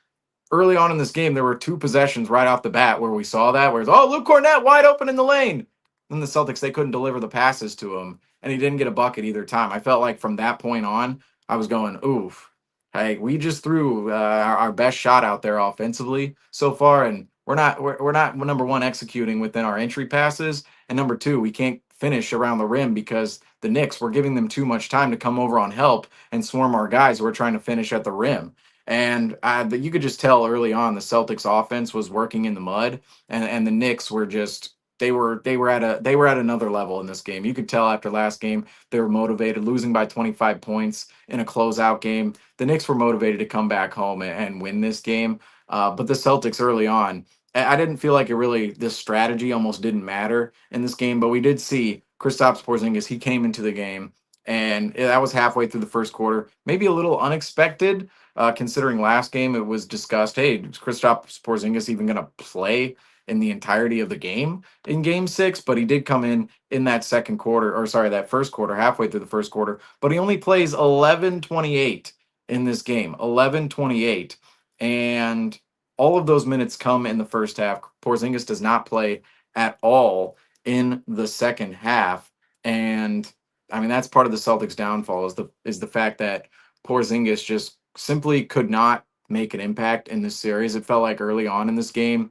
Early on in this game, there were 2 possessions right off the bat where we saw that, where it's, oh, Luke Kornet wide open in the lane. Then the Celtics, they couldn't deliver the passes to him, and he didn't get a bucket either time. I felt like from that point on, I was going, oof. Hey, we just threw our best shot out there offensively so far, and we're not number 1 executing within our entry passes, and number 2, we can't finish around the rim because the Knicks, we're giving them too much time to come over on help and swarm our guys who are trying to finish at the rim. And you could just tell early on the Celtics offense was working in the mud, and the Knicks were just they were at another level in this game. You could tell after last game they were motivated, losing by 25 points in a closeout game. The Knicks were motivated to come back home and win this game. But the Celtics early on, I didn't feel like this strategy almost didn't matter in this game. But we did see Kristaps Porzingis. He came into the game, and that was halfway through the first quarter. Maybe a little unexpected, considering last game it was discussed, hey, is Kristaps Porzingis even going to play in the entirety of the game in game 6? But he did come in that that first quarter, halfway through the first quarter, but he only plays 11:28 in this game, 11:28. And all of those minutes come in the first half. Porzingis does not play at all in the second half. And I mean, that's part of the Celtics downfall is the fact that Porzingis just simply could not make an impact in this series. It felt like early on in this game,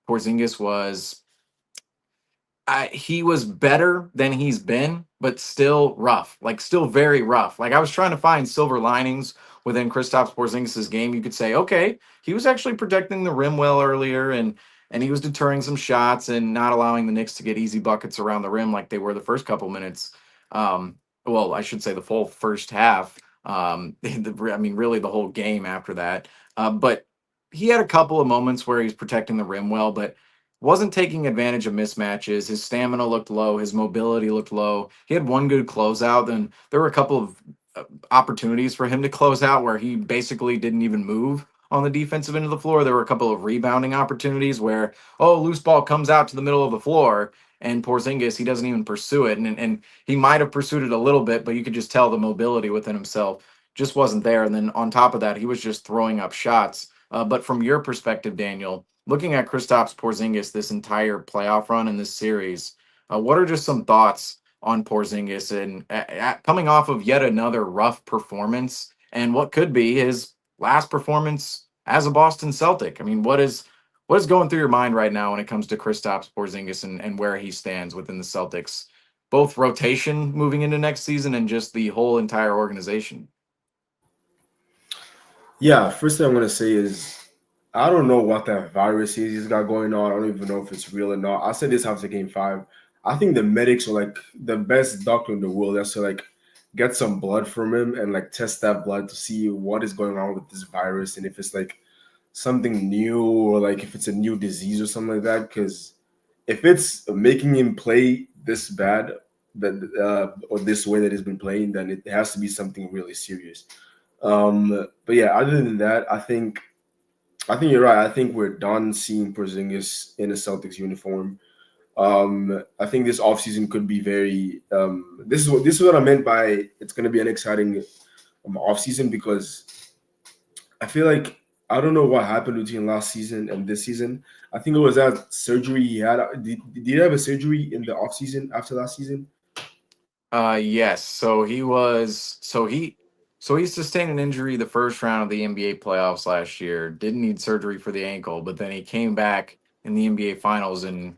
Porzingis was he was better than he's been, but still rough, like still very rough. Like I was trying to find silver linings within Kristaps Porzingis' game. You could say, okay, he was actually protecting the rim well earlier, and he was deterring some shots and not allowing the Knicks to get easy buckets around the rim like they were the first couple minutes. Well, I should say the full first half. I mean, really the whole game after that. But he had a couple of moments where he's protecting the rim well, but wasn't taking advantage of mismatches. His stamina looked low. His mobility looked low. He had one good closeout. Then there were a couple of opportunities for him to close out where he basically didn't even move on the defensive end of the floor. There were a couple of rebounding opportunities where, loose ball comes out to the middle of the floor, and Porzingis, he doesn't even pursue it. And he might have pursued it a little bit, but you could just tell the mobility within himself just wasn't there. And then on top of that, he was just throwing up shots. But from your perspective, Daniel, looking at Kristaps Porzingis this entire playoff run in this series, what are just some thoughts on Porzingis and coming off of yet another rough performance and what could be his last performance as a Boston Celtic? I mean, what is going through your mind right now when it comes to Kristaps Porzingis and where he stands within the Celtics, both rotation moving into next season and just the whole entire organization? Yeah, first thing I'm gonna say is I don't know what that virus is he's got going on. I don't even know if it's real or not. I said this after game 5. I think the medics are like the best doctor in the world. That's to like get some blood from him and like test that blood to see what is going on with this virus and if it's like something new or like if it's a new disease or something like that. Because if it's making him play this bad or this way that he's been playing, then it has to be something really serious. But yeah, other than that, I think you're right. I think we're done seeing Porzingis in a Celtics uniform. I think this offseason could be very this is what I meant by it's going to be an exciting offseason, because I feel like I don't know what happened between last season and this season. I think it was that surgery he had. Did he have a surgery in the offseason after last season? Yes. So he sustained an injury the first round of the NBA playoffs last year. Didn't need surgery for the ankle, but then he came back in the NBA Finals and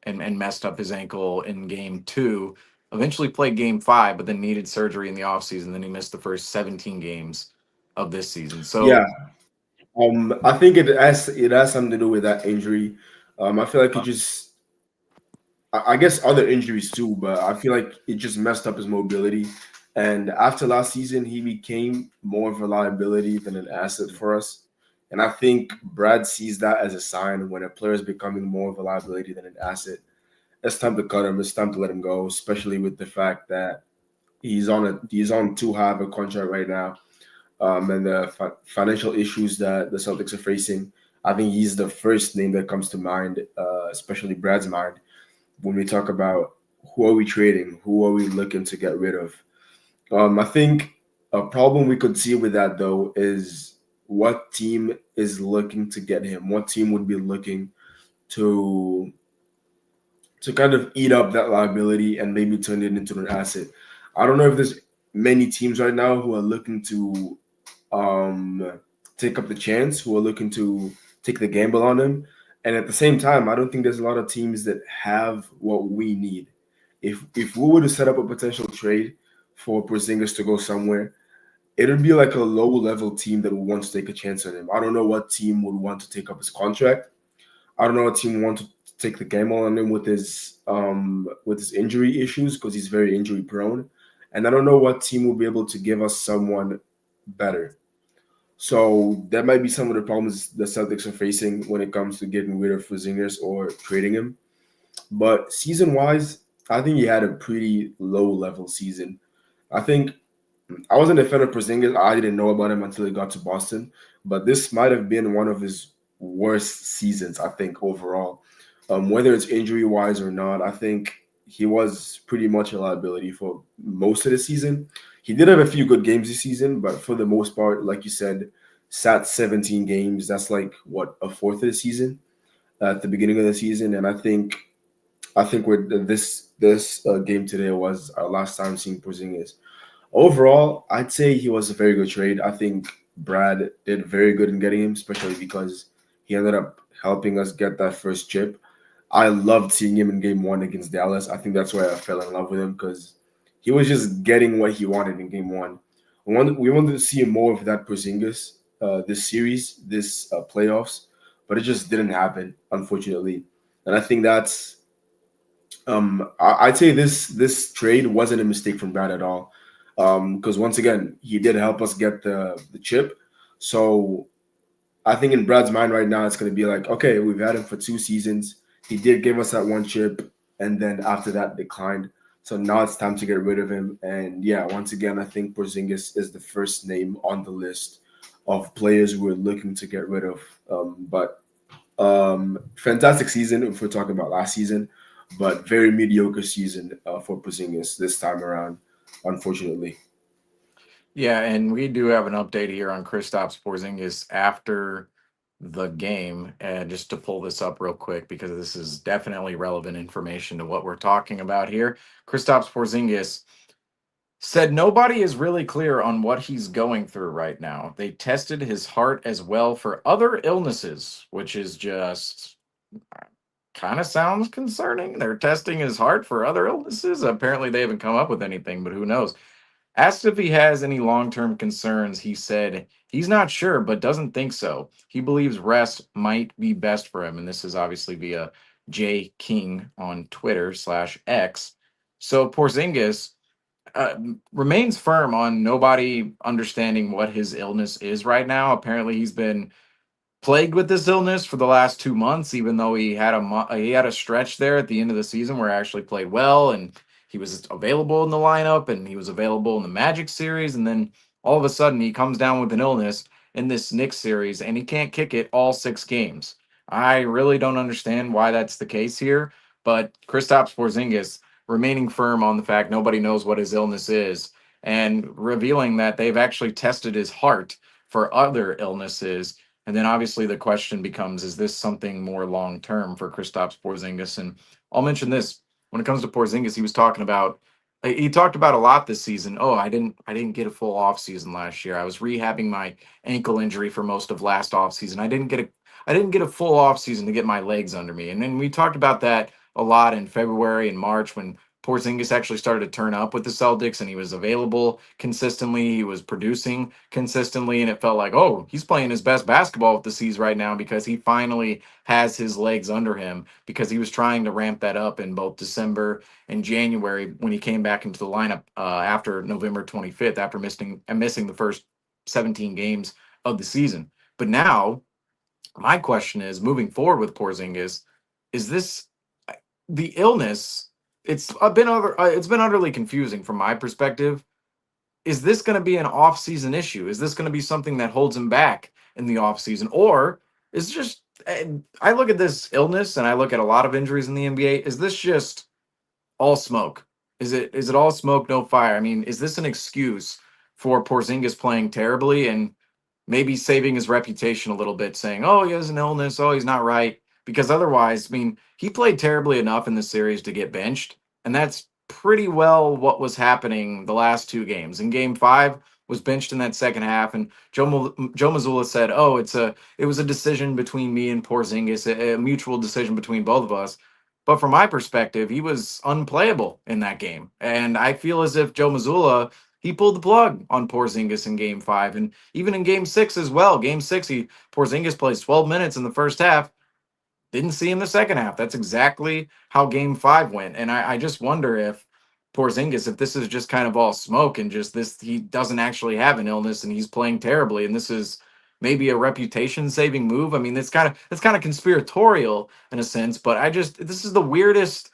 messed up his ankle in game 2. Eventually played game 5, but then needed surgery in the offseason. Then he missed the first 17 games of this season. So yeah, I think it has something to do with that injury. I feel like it just. I guess other injuries too, but I feel like it just messed up his mobility. And after last season, he became more of a liability than an asset for us. And I think Brad sees that as a sign when a player is becoming more of a liability than an asset. It's time to cut him. It's time to let him go, especially with the fact that he's on too high of a contract right now, and the financial issues that the Celtics are facing. I think he's the first name that comes to mind, especially Brad's mind, when we talk about who are we trading, who are we looking to get rid of. I think a problem we could see with that, though, is what team is looking to get him. What team would be looking to kind of eat up that liability and maybe turn it into an asset. I don't know if there's many teams right now who are looking to take up the chance, who are looking to take the gamble on him. And at the same time, I don't think there's a lot of teams that have what we need. If we were to set up a potential trade for Porzingis to go somewhere, it would be like a low-level team that would want to take a chance on him. I don't know what team would want to take up his contract. I don't know what team would want to take the gamble on him with his injury issues because he's very injury prone, and I don't know what team will be able to give us someone better. So that might be some of the problems the Celtics are facing when it comes to getting rid of Porzingis or trading him. But season-wise, I think he had a pretty low-level season. I think I wasn't a fan of Porzingis. I didn't know about him until he got to Boston. But this might have been one of his worst seasons, I think, overall. Whether it's injury-wise or not, I think he was pretty much a liability for most of the season. He did have a few good games this season, but for the most part, like you said, sat 17 games. That's like, what, a fourth of the season at the beginning of the season. And I think with this game today was our last time seeing Porzingis. Overall, I'd say he was a very good trade. I think Brad did very good in getting him, especially because he ended up helping us get that first chip. I loved seeing him in game 1 against Dallas. I think that's why I fell in love with him, because he was just getting what he wanted in game 1. We wanted to see more of that Porzingis this series, this playoffs, but it just didn't happen, unfortunately. And I think that's I'd say this trade wasn't a mistake from Brad at all, because once again, he did help us get the chip. So I think in Brad's mind right now, it's going to be like, okay, we've had him for 2 seasons. He did give us that one chip, and then after that declined. So now it's time to get rid of him. And yeah, once again, I think Porzingis is the first name on the list of players we're looking to get rid of. But fantastic season if we're talking about last season, but very mediocre season for Porzingis this time around, unfortunately. Yeah, and we do have an update here on Kristaps Porzingis after the game, and just to pull this up real quick because this is definitely relevant information to what we're talking about here. Kristaps Porzingis said nobody is really clear on what he's going through right now. They tested his heart as well for other illnesses, which is just kind of sounds concerning. They're testing his heart for other illnesses. Apparently they haven't come up with anything, but who knows? Asked if he has any long-term concerns, he said he's not sure, but doesn't think so. He believes rest might be best for him. And this is obviously via J King on Twitter/X. So Porzingis remains firm on nobody understanding what his illness is right now. Apparently he's been plagued with this illness for the last 2 months, even though he had a stretch there at the end of the season where he actually played well and he was available in the lineup and he was available in the Magic series. And then all of a sudden he comes down with an illness in this Knicks series and he can't kick it all 6 games. I really don't understand why that's the case here, but Kristaps Porzingis remaining firm on the fact nobody knows what his illness is and revealing that they've actually tested his heart for other illnesses. And then obviously the question becomes, is this something more long-term for Kristaps Porzingis? And I'll mention this. When it comes to Porzingis, he talked about a lot this season. Oh, I didn't get a full off season last year. I was rehabbing my ankle injury for most of last off season. I didn't get a full off season to get my legs under me. And then we talked about that a lot in February and March when Porzingis actually started to turn up with the Celtics and he was available consistently. He was producing consistently, and it felt like, oh, he's playing his best basketball with the C's right now because he finally has his legs under him, because he was trying to ramp that up in both December and January when he came back into the lineup after November 25th, after missing the first 17 games of the season. But now my question is, moving forward with Porzingis, is this the illness? It's been utterly confusing from my perspective. Is this going to be an off-season issue? Is this going to be something that holds him back in the off-season? Or is it just, I look at this illness and I look at a lot of injuries in the NBA. Is this just all smoke? Is it all smoke, no fire? I mean, is this an excuse for Porzingis playing terribly and maybe saving his reputation a little bit, saying, oh, he has an illness, oh, he's not right? Because otherwise, I mean, he played terribly enough in the series to get benched, and that's pretty well what was happening the last 2 games. In game 5, was benched in that second half, and Joe Mazzulla said, oh, it was a decision between me and Porzingis, a mutual decision between both of us. But from my perspective, he was unplayable in that game, and I feel as if Joe Mazzulla, he pulled the plug on Porzingis in game 5, and even in game 6 as well. Game 6, Porzingis plays 12 minutes in the first half. Didn't see him the second half. That's exactly how Game 5 went. And I just wonder if Porzingis, if this is just kind of all smoke and just this, he doesn't actually have an illness and he's playing terribly, and this is maybe a reputation saving move. I mean, it's kind of conspiratorial in a sense, but this is the weirdest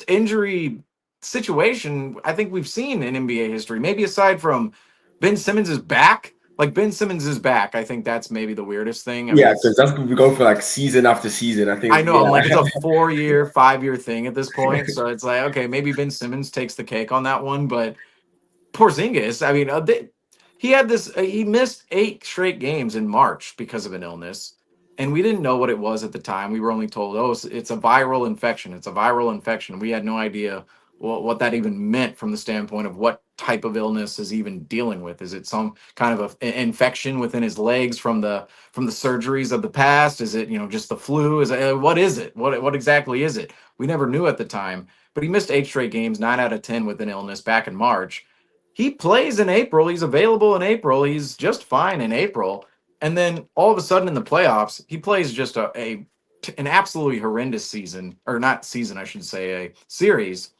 injury situation I think we've seen in NBA history. Maybe aside from Ben Simmons is back. Like Ben Simmons is back. I think that's maybe the weirdest thing. I mean, because that's we go for like season after season. I think. I know. Yeah. I'm like, it's a 4-year, 5-year thing at this point. So it's like, okay, maybe Ben Simmons takes the cake on that one. But Porzingis, I mean, he had this. He missed 8 straight games in March because of an illness, and we didn't know what it was at the time. We were only told, oh, it's a viral infection. It's a viral infection. We had no idea what that even meant from the standpoint of what type of illness is even dealing with. Is it some kind of an infection within his legs from the surgeries of the past? Is it, just the flu? What is it? What exactly is it? We never knew at the time, but he missed 8 straight games, 9 out of 10 with an illness back in March. He plays in April. He's available in April. He's just fine in April. And then all of a sudden in the playoffs, he plays just an absolutely horrendous season, or not season, I should say, a series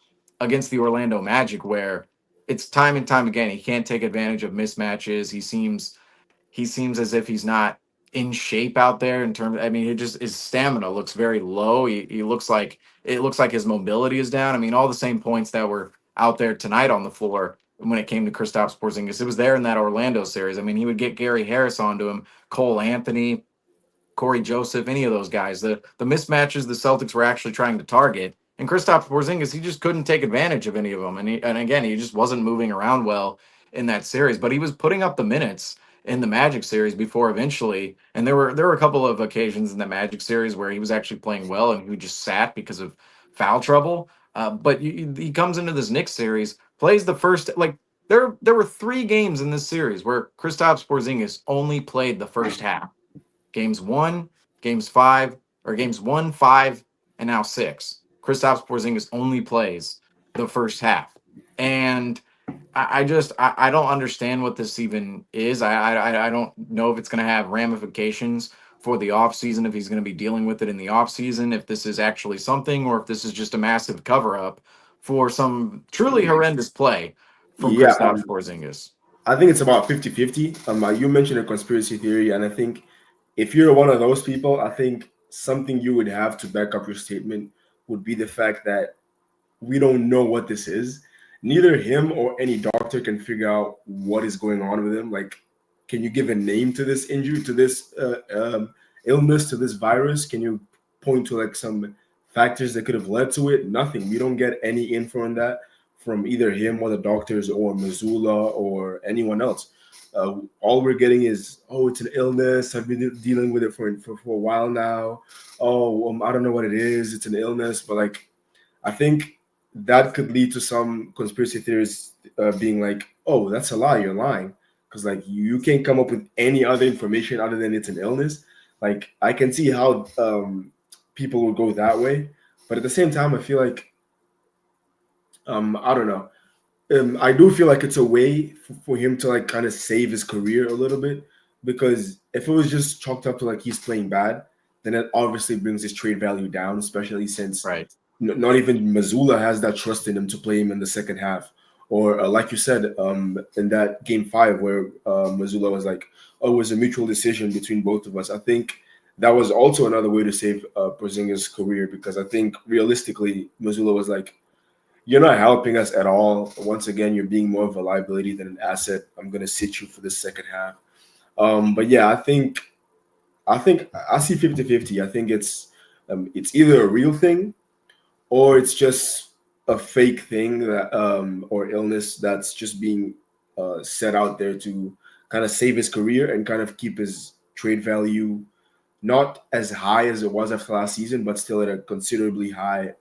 against the Orlando Magic, where it's time and time again he can't take advantage of mismatches. He seems as if he's not in shape out there in terms. I mean, his stamina looks very low. He looks like his mobility is down. I mean, all the same points that were out there tonight on the floor when it came to Kristaps Porzingis, it was there in that Orlando series. I mean, he would get Gary Harris onto him, Cole Anthony, Corey Joseph, any of those guys. The mismatches the Celtics were actually trying to target. And Kristaps Porzingis, he just couldn't take advantage of any of them. And again, he just wasn't moving around well in that series. But he was putting up the minutes in the Magic series before eventually. And there were a couple of occasions in the Magic series where he was actually playing well and he just sat because of foul trouble. But he comes into this Knicks series, plays the first, like, there were 3 games in this series where Kristaps Porzingis only played the first half. Games 1, games 5, or games 1, 5, and now 6. Kristaps Porzingis only plays the first half. And I don't understand what this even is. I don't know if it's going to have ramifications for the offseason, if he's going to be dealing with it in the offseason, if this is actually something, or if this is just a massive cover-up for some truly horrendous play from Kristaps Porzingis. I think it's about 50-50. You mentioned a conspiracy theory, and I think if you're one of those people, I think something you would have to back up your statement would be the fact that we don't know what this is. Neither him or any doctor can figure out what is going on with him. Like, can you give a name to this injury, to this illness, to this virus? Can you point to like some factors that could have led to it? Nothing. We don't get any info on that from either him or the doctors or Mazzulla or anyone else. All we're getting is, oh, it's an illness. I've been dealing with it for a while now. Oh, I don't know what it is. It's an illness. But like, I think that could lead to some conspiracy theories being like, oh, that's a lie. You're lying. Because like you can't come up with any other information other than it's an illness. Like I can see how people would go that way. But at the same time, I feel like, I don't know. I do feel like it's a way for him to like kind of save his career a little bit, because if it was just chalked up to like he's playing bad, then it obviously brings his trade value down, especially since not even Mazzulla has that trust in him to play him in the second half. Or like you said, in that game 5 where Mazzulla was like, oh, it was a mutual decision between both of us. I think that was also another way to save Porzingis' career, because I think realistically, Mazzulla was like, you're not helping us at all. Once again, you're being more of a liability than an asset. I'm going to sit you for the second half. But yeah, I think I see 50-50. I think it's either a real thing or it's just a fake thing that or illness that's just being set out there to kind of save his career and kind of keep his trade value not as high as it was after last season, but still at a considerably high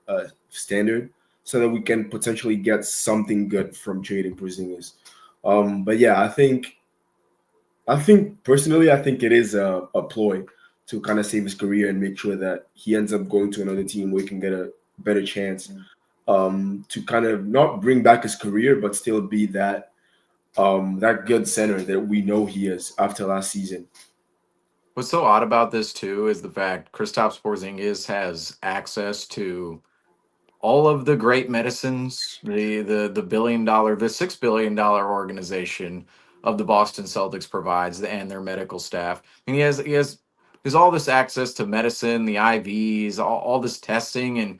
standard, so that we can potentially get something good from trading Porzingis. But yeah, I think personally, I think it is a ploy to kind of save his career and make sure that he ends up going to another team where he can get a better chance to kind of not bring back his career, but still be that good center that we know he is after last season. What's so odd about this too is the fact Kristaps Porzingis has access to all of the great medicines, the the $6 billion organization of the Boston Celtics provides, and their medical staff. And he has all this access to medicine, the IVs, all this testing, and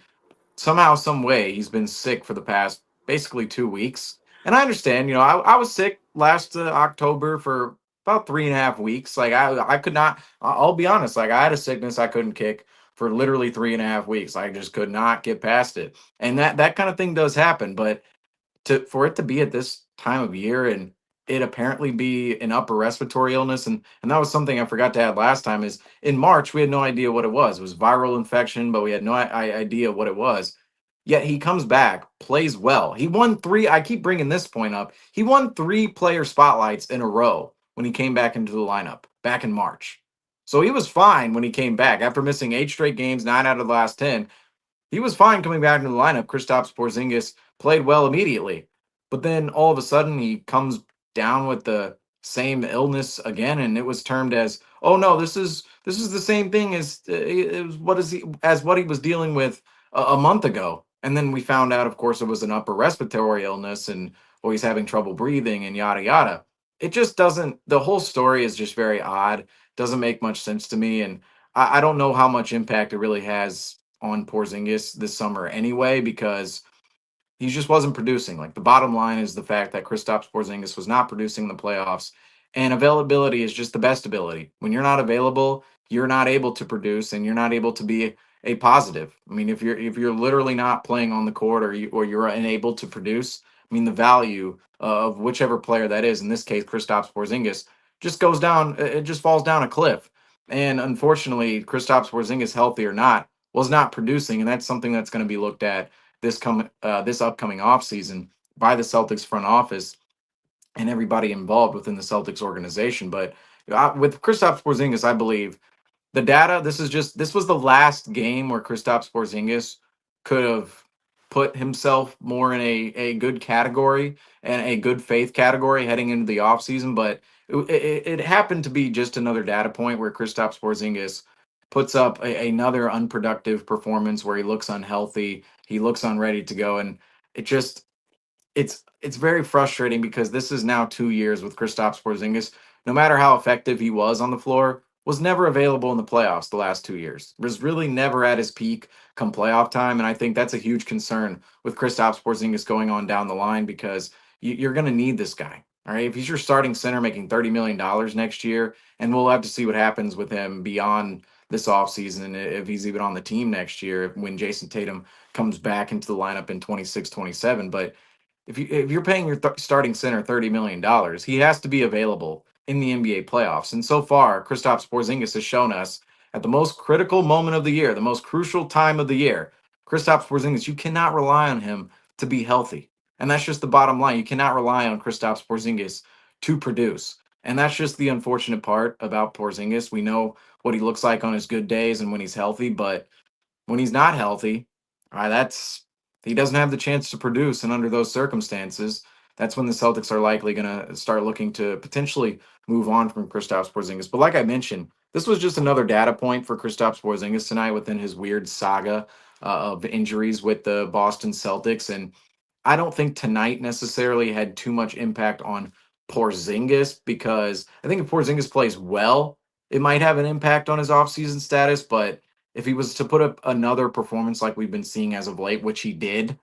somehow, some way, he's been sick for the past basically 2 weeks. And I understand, I was sick last October for about 3.5 weeks. Like I could not. I'll be honest. Like I had a sickness I couldn't kick for literally 3.5 weeks. I just could not get past it. And that kind of thing does happen. But for it to be at this time of year and it apparently be an upper respiratory illness, and that was something I forgot to add last time, is in March we had no idea what it was. It was viral infection, but we had no idea what it was. Yet he comes back, plays well. He won three. I keep bringing this point up. He won 3 player spotlights in a row when he came back into the lineup back in March. So he was fine when he came back after missing 8 straight games, 9 out of the last 10. He was fine coming back into the lineup. Kristaps Porzingis played well immediately, but then all of a sudden he comes down with the same illness again, and it was termed as, "Oh no, this is the same thing as what he was dealing with a month ago." And then we found out, of course, it was an upper respiratory illness, and he's having trouble breathing, and yada yada. It just doesn't. The whole story is just very odd. Doesn't make much sense to me, and I don't know how much impact it really has on Porzingis this summer anyway, because he just wasn't producing. Like the bottom line is the fact that Kristaps Porzingis was not producing in the playoffs, and availability is just the best ability. When you're not available, you're not able to produce, and you're not able to be a positive. I mean, if you're literally not playing on the court, or you're unable to produce, I mean, the value of whichever player that is, in this case, Kristaps Porzingis, just goes down. It just falls down a cliff. And unfortunately, Kristaps Porzingis, healthy or not, was not producing, and that's something that's going to be looked at this upcoming offseason by the Celtics front office and everybody involved within the Celtics organization. But with Kristaps Porzingis, I believe the data. This was the last game where Kristaps Porzingis could have put himself more in a good category and a good faith category heading into the offseason. But it happened to be just another data point where Kristaps Porzingis puts up another unproductive performance where he looks unhealthy, he looks unready to go, and it just it's very frustrating because this is now 2 years with Kristaps Porzingis. No matter how effective he was on the floor, was never available in the playoffs the last 2 years. Was really never at his peak come playoff time, and I think that's a huge concern with Kristaps Porzingis going on down the line, because you're going to need this guy. All right, if he's your starting center making $30 million next year, and we'll have to see what happens with him beyond this offseason, if he's even on the team next year when Jason Tatum comes back into the lineup in 26, 27. But if you're paying your starting center $30 million, he has to be available in the NBA playoffs. And so far, Kristaps Porzingis has shown us at the most critical moment of the year, the most crucial time of the year, Kristaps Porzingis, you cannot rely on him to be healthy. And that's just the bottom line. You cannot rely on Kristaps Porzingis to produce. And that's just the unfortunate part about Porzingis. We know what he looks like on his good days and when he's healthy, but when he's not healthy, that's he doesn't have the chance to produce, and under those circumstances, that's when the Celtics are likely going to start looking to potentially move on from Kristaps Porzingis. But like I mentioned, this was just another data point for Kristaps Porzingis tonight within his weird saga of injuries with the Boston Celtics, and I don't think tonight necessarily had too much impact on Porzingis, because I think if Porzingis plays well, it might have an impact on his offseason status, but if he was to put up another performance like we've been seeing as of late, which he did,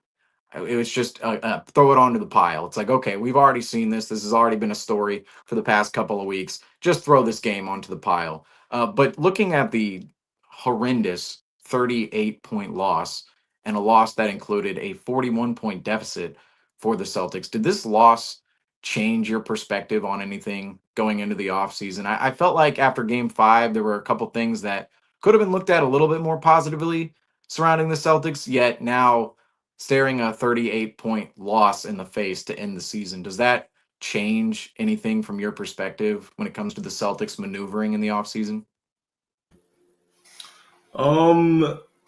it was just throw it onto the pile. It's like, okay, we've already seen this. This has already been a story for the past couple of weeks. Just throw this game onto the pile. But looking at the horrendous 38-point loss, and a loss that included a 41-point deficit for the Celtics, did this loss change your perspective on anything going into the offseason? I felt like after game 5, there were a couple things that could have been looked at a little bit more positively surrounding the Celtics, yet now staring a 38-point loss in the face to end the season. Does that change anything from your perspective when it comes to the Celtics maneuvering in the offseason?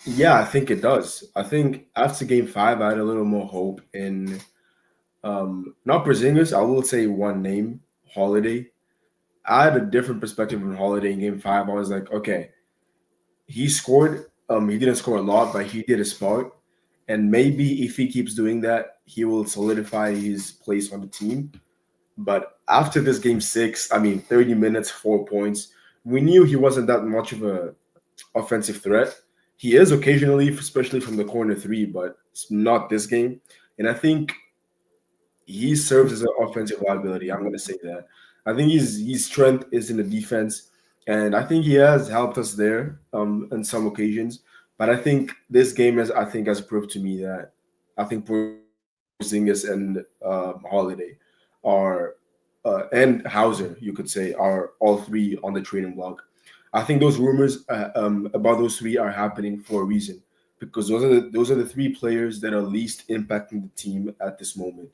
Yeah, I think it does. I think after game 5, I had a little more hope in not Porzingis. I will say one name, Holiday. I had a different perspective on Holiday in Game 5. I was like, okay, he scored. He didn't score a lot, but he did his part. And maybe if he keeps doing that, he will solidify his place on the team. But after this game 6, I mean, 30 minutes, 4 points, we knew he wasn't that much of a offensive threat. He is occasionally, especially from the corner three, but it's not this game. And I think he serves as an offensive liability. I'm going to say that. I think his strength is in the defense, and I think he has helped us there on some occasions. But I think this game has proved to me that I think Porzingis and Holiday are and Hauser, you could say, are all three on the trading block. I think those rumors about those three are happening for a reason because those are the three players that are least impacting the team at this moment.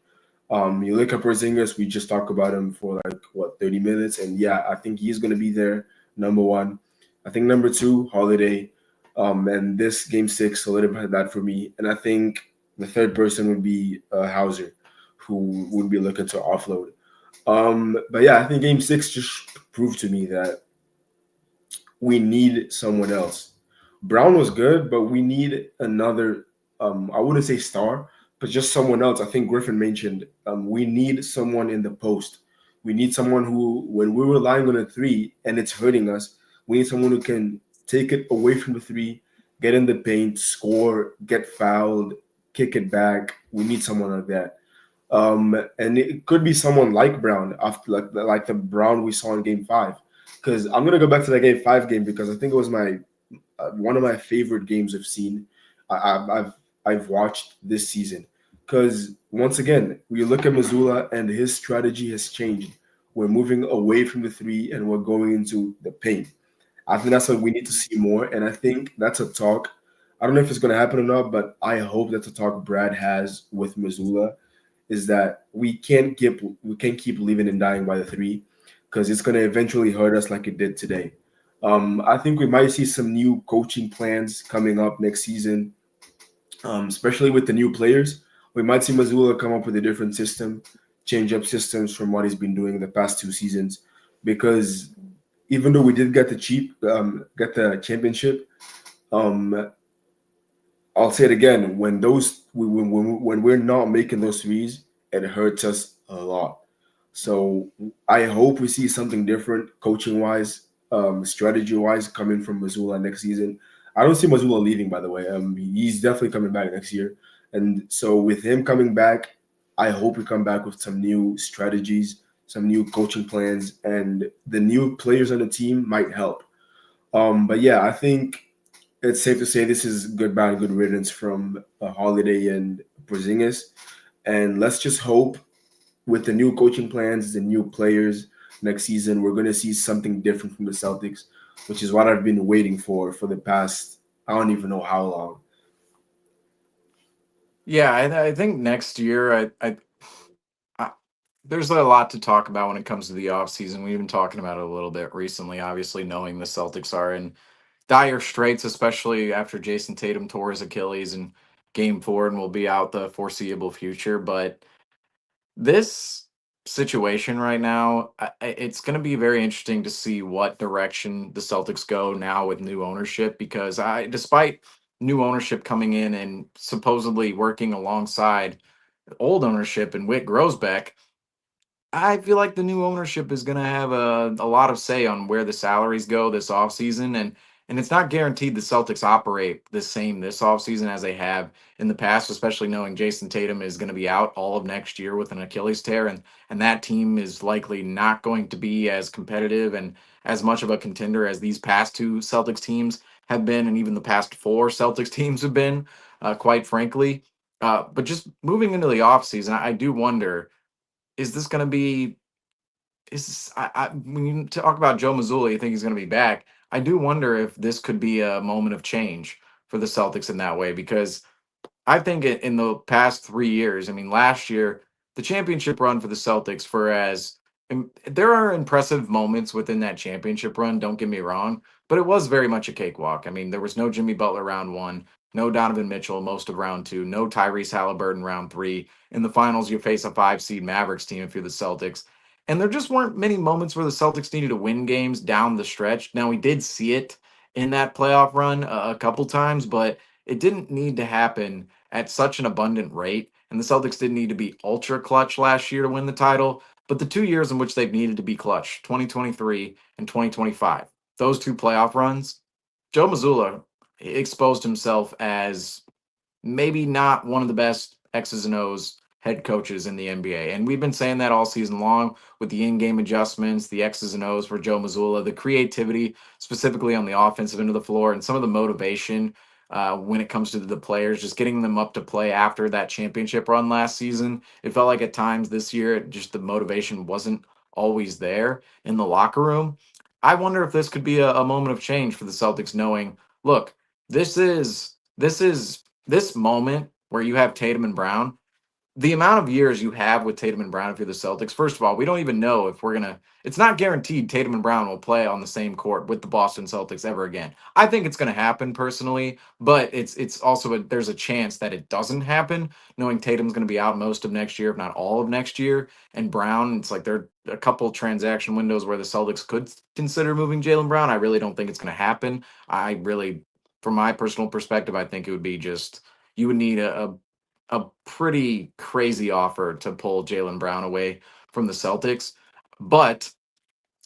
You look at Porzingis, we just talked about him for like what 30 minutes, and yeah, I think he's gonna be there. Number one, I think number two, Holiday, and this game 6 solidified that for me. And I think the third person would be Hauser, who would be looking to offload. But yeah, I think game 6 just proved to me that we need someone else. Brown was good, but we need another. I wouldn't say star, but just someone else. I think Griffin mentioned we need someone in the post. We need someone who, when we're relying on a three and it's hurting us, we need someone who can take it away from the three, get in the paint, score, get fouled, kick it back. We need someone like that. And it could be someone like Brown, after like the Brown we saw in Game 5. Because I'm gonna go back to that Game 5 game because I think it was my one of my favorite games I've seen. I've watched this season. Because once again, we look at Missoula and his strategy has changed. We're moving away from the three and we're going into the paint. I think that's what we need to see more. And I think that's a talk. I don't know if it's going to happen or not, but I hope that's a talk Brad has with Missoula is that we can't keep living and dying by the three because it's going to eventually hurt us like it did today. I think we might see some new coaching plans coming up next season, especially with the new players. We might see Missoula come up with a different system, change up systems from what he's been doing in the past 2 seasons. Because even though we did get the championship, I'll say it again: when we're not making those threes, it hurts us a lot. So I hope we see something different, coaching wise, strategy wise, coming from Missoula next season. I don't see Missoula leaving, by the way. He's definitely coming back next year. And so with him coming back, I hope we come back with some new strategies, some new coaching plans, and the new players on the team might help. But yeah, I think it's safe to say this is goodbye and good riddance from Holiday and Porzingis. And let's just hope with the new coaching plans, the new players next season, we're going to see something different from the Celtics, which is what I've been waiting for the past, I don't even know how long. Yeah, I think next year, I there's a lot to talk about when it comes to the offseason. We've been talking about it a little bit recently, obviously knowing the Celtics are in dire straits, especially after Jason Tatum tore his Achilles in game 4 and will be out the foreseeable future. But this situation right now, it's going to be very interesting to see what direction the Celtics go now with new ownership because despite new ownership coming in and supposedly working alongside old ownership and Whit Grosbeck, I feel like the new ownership is going to have a lot of say on where the salaries go this offseason. And it's not guaranteed the Celtics operate the same this offseason as they have in the past, especially knowing Jason Tatum is going to be out all of next year with an Achilles tear. And that team is likely not going to be as competitive and as much of a contender as these past 2 Celtics teams have been, and even the past 4 Celtics teams have been, quite frankly. But just moving into the offseason, I do wonder, is this going to be when you talk about Joe Mazzulla, you think he's going to be back. I do wonder if this could be a moment of change for the Celtics in that way, because I think in the past 3 years, I mean, last year, the championship run for the Celtics, there are impressive moments within that championship run, don't get me wrong, but it was very much a cakewalk. I mean, there was no Jimmy Butler round 1, no Donovan Mitchell most of round 2, no Tyrese Halliburton round 3. In the finals, you face a 5 seed Mavericks team if you're the Celtics. And there just weren't many moments where the Celtics needed to win games down the stretch. Now, we did see it in that playoff run a couple times, but it didn't need to happen at such an abundant rate. And the Celtics didn't need to be ultra clutch last year to win the title. But the 2 years in which they've needed to be clutch, 2023 and 2025, those two playoff runs, Joe Mazzulla exposed himself as maybe not one of the best X's and O's head coaches in the NBA. And we've been saying that all season long with the in-game adjustments, the X's and O's for Joe Mazzulla, the creativity, specifically on the offensive end of the floor, and some of the motivation when it comes to the players, just getting them up to play after that championship run last season. It felt like at times this year, just the motivation wasn't always there in the locker room. I wonder if this could be a moment of change for the Celtics, knowing, look, this moment where you have Tatum and Brown, the amount of years you have with Tatum and Brown if you're the Celtics, first of all, we don't even know if it's not guaranteed Tatum and Brown will play on the same court with the Boston Celtics ever again. I think it's going to happen personally, but it's also there's a chance that it doesn't happen, knowing Tatum's going to be out most of next year, if not all of next year. And Brown, it's like there are a couple transaction windows where the Celtics could consider moving Jaylen Brown. I really don't think it's going to happen. From my personal perspective, I think it would be just you would need a pretty crazy offer to pull Jaylen Brown away from the Celtics. But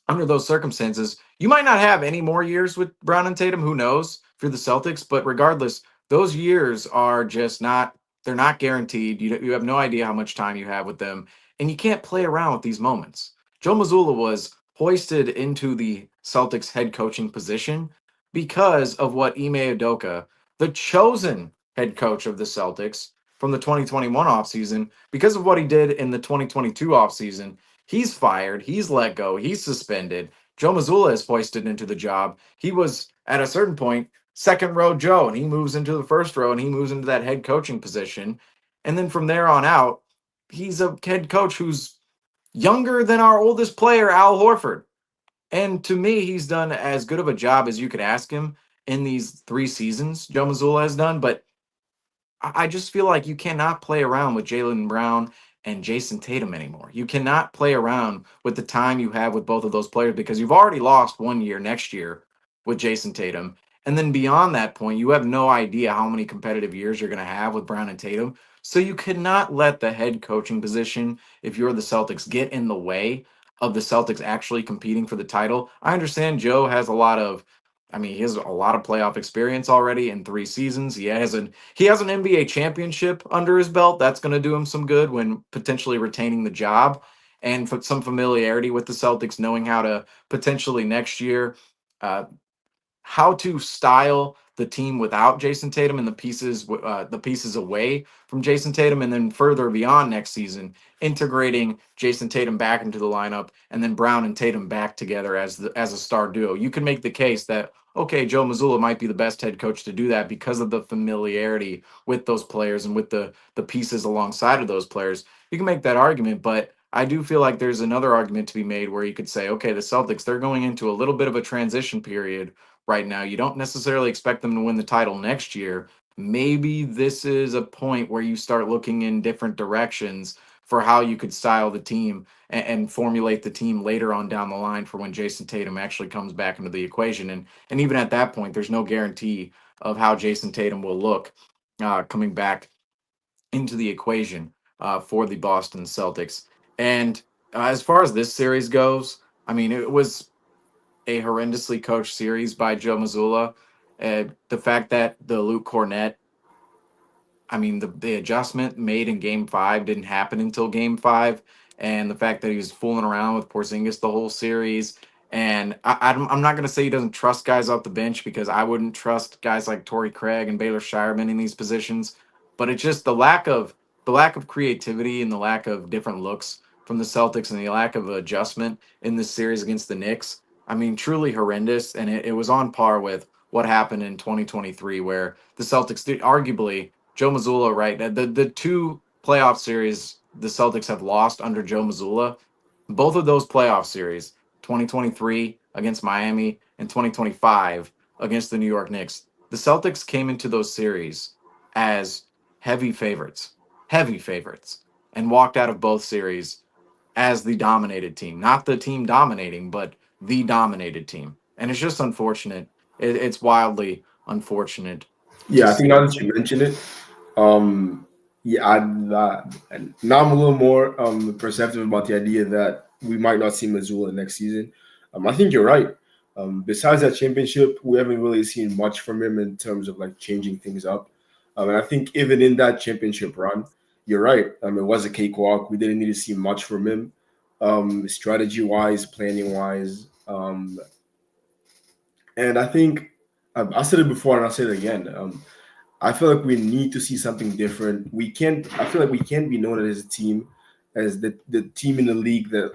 under those circumstances, you might not have any more years with Brown and Tatum. Who knows if you're the Celtics? But regardless, those years are just they're not guaranteed. You have no idea how much time you have with them. And you can't play around with these moments. Joe Mazzulla was hoisted into the Celtics head coaching position because of what Ime Udoka, the chosen head coach of the Celtics from the 2021 offseason, because of what he did in the 2022 offseason, he's fired, he's let go, he's suspended. Joe Mazzulla is hoisted into the job. He was, at a certain point, second row Joe, and he moves into the first row, and he moves into that head coaching position. And then from there on out, he's a head coach who's younger than our oldest player, Al Horford. And to me, he's done as good of a job as you could ask him in these 3 seasons Joe Mazzulla has done. But I just feel like you cannot play around with Jaylen Brown and Jason Tatum anymore. You cannot play around with the time you have with both of those players because you've already lost 1 year next year with Jason Tatum. And then beyond that point, you have no idea how many competitive years you're going to have with Brown and Tatum. So you cannot let the head coaching position, if you're the Celtics, get in the way of the Celtics actually competing for the title. I understand Joe has he has a lot of playoff experience already in 3 seasons. He has an NBA championship under his belt. That's going to do him some good when potentially retaining the job, and some familiarity with the Celtics, knowing how to potentially next year how to style the team without Jason Tatum and the pieces away from Jason Tatum, and then further beyond next season, integrating Jason Tatum back into the lineup, and then Brown and Tatum back together as a star duo. You can make the case that okay, Joe Mazzulla might be the best head coach to do that because of the familiarity with those players and with the pieces alongside of those players. You can make that argument, but I do feel like there's another argument to be made where you could say, okay, the Celtics, they're going into a little bit of a transition period right now. You don't necessarily expect them to win the title next year. Maybe this is a point where you start looking in different directions for how you could style the team and formulate the team later on down the line for when Jason Tatum actually comes back into the equation. And even at that point, there's no guarantee of how Jason Tatum will look coming back into the equation for the Boston Celtics. And as far as this series goes, it was a horrendously coached series by Joe Mazzulla. The fact that the Luke Cornett, the adjustment made in Game 5 didn't happen until Game 5, and the fact that he was fooling around with Porzingis the whole series. And I'm not going to say he doesn't trust guys off the bench, because I wouldn't trust guys like Torrey Craig and Baylor Shireman in these positions. But it's just the lack of creativity and the lack of different looks from the Celtics and the lack of adjustment in this series against the Knicks. Truly horrendous, and it was on par with what happened in 2023, where the Celtics did arguably Joe Mazzulla, right? The 2 playoff series the Celtics have lost under Joe Mazzulla, both of those playoff series, 2023 against Miami and 2025 against the New York Knicks, the Celtics came into those series as heavy favorites, and walked out of both series as the dominated team, not the team dominating, but the dominated team. And it's just unfortunate. It's wildly unfortunate to Yeah, I think see. now that you mention it, um, yeah, now I'm a little more perceptive about the idea that we might not see Missoula next season. I think you're right. Besides that championship, we haven't really seen much from him in terms of like changing things up. And I think even in that championship run, you're right. It was a cakewalk. We didn't need to see much from him, strategy wise, planning wise. And I think I said it before and I'll say it again. I feel like we need to see something different. We can't. I feel like we can't be known as a team, as the team in the league that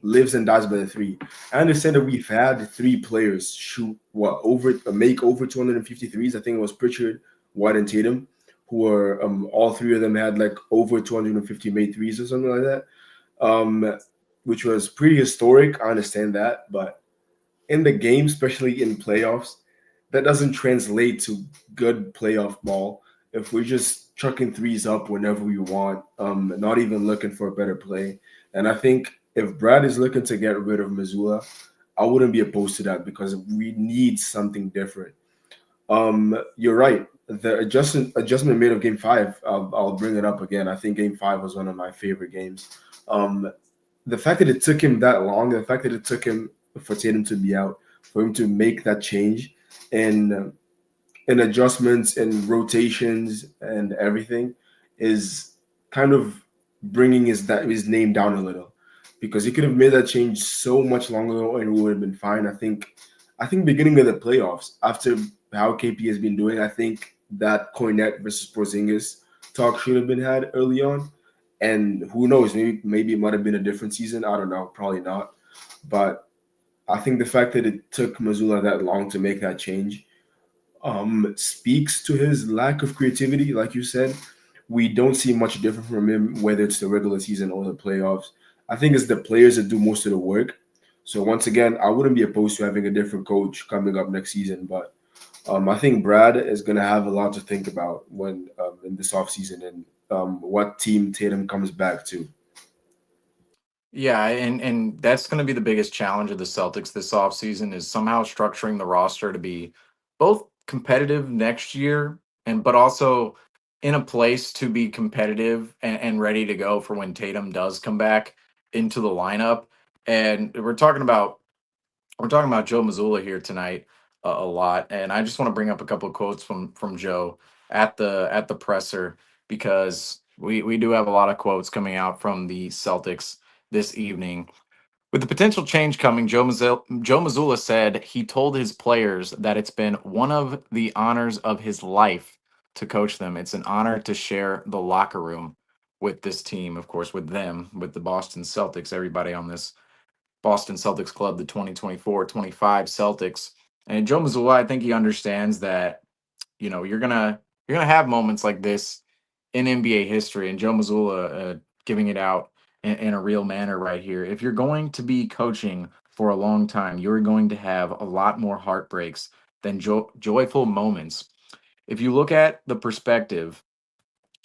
lives and dies by the three. I understand that we've had three players shoot make over 253s. I think it was Pritchard, White, and Tatum, who were all three of them had like over 250 made threes or something like that, which was pretty historic. I understand that, but in the game, especially in playoffs, that doesn't translate to good playoff ball. If we're just chucking threes up whenever we want, not even looking for a better play. And I think if Brad is looking to get rid of Missoula, I wouldn't be opposed to that because we need something different. You're right. The adjustment made of Game Five. I'll bring it up again. I think Game Five was one of my favorite games. Um, the fact that it took him that long, the fact that it took him for Tatum to be out, for him to make that change, and adjustments and rotations and everything is kind of bringing his name down a little because he could have made that change so much longer ago and we would have been fine. I think beginning of the playoffs after how KP has been doing, I think that Cornet versus Porzingis talk should have been had early on. And who knows, maybe it might have been a different season. I don't know, probably not. But I think the fact that it took Missoula that long to make that change speaks to his lack of creativity. Like you said, we don't see much different from him, whether it's the regular season or the playoffs. I think it's the players that do most of the work. So once again, I wouldn't be opposed to having a different coach coming up next season, but I think Brad is going to have a lot to think about when in this offseason and what team Tatum comes back to. Yeah, and that's going to be the biggest challenge of the Celtics this offseason is somehow structuring the roster to be both competitive next year and but also in a place to be competitive and ready to go for when Tatum does come back into the lineup. And we're talking about Joe Mazzulla here tonight a lot, and I just want to bring up a couple of quotes from Joe at the presser because we do have a lot of quotes coming out from the Celtics this evening. With the potential change coming, Joe Mazzulla said he told his players that it's been one of the honors of his life to coach them. It's an honor to share the locker room with this team, of course, with them, with the Boston Celtics, everybody on this Boston Celtics club, the 2024-25 Celtics. And Joe Mazzulla, I think he understands that, you're gonna have moments like this in NBA history. And Joe Mazzulla giving it out in a real manner right here. If you're going to be coaching for a long time, you're going to have a lot more heartbreaks than joyful moments. If you look at the perspective,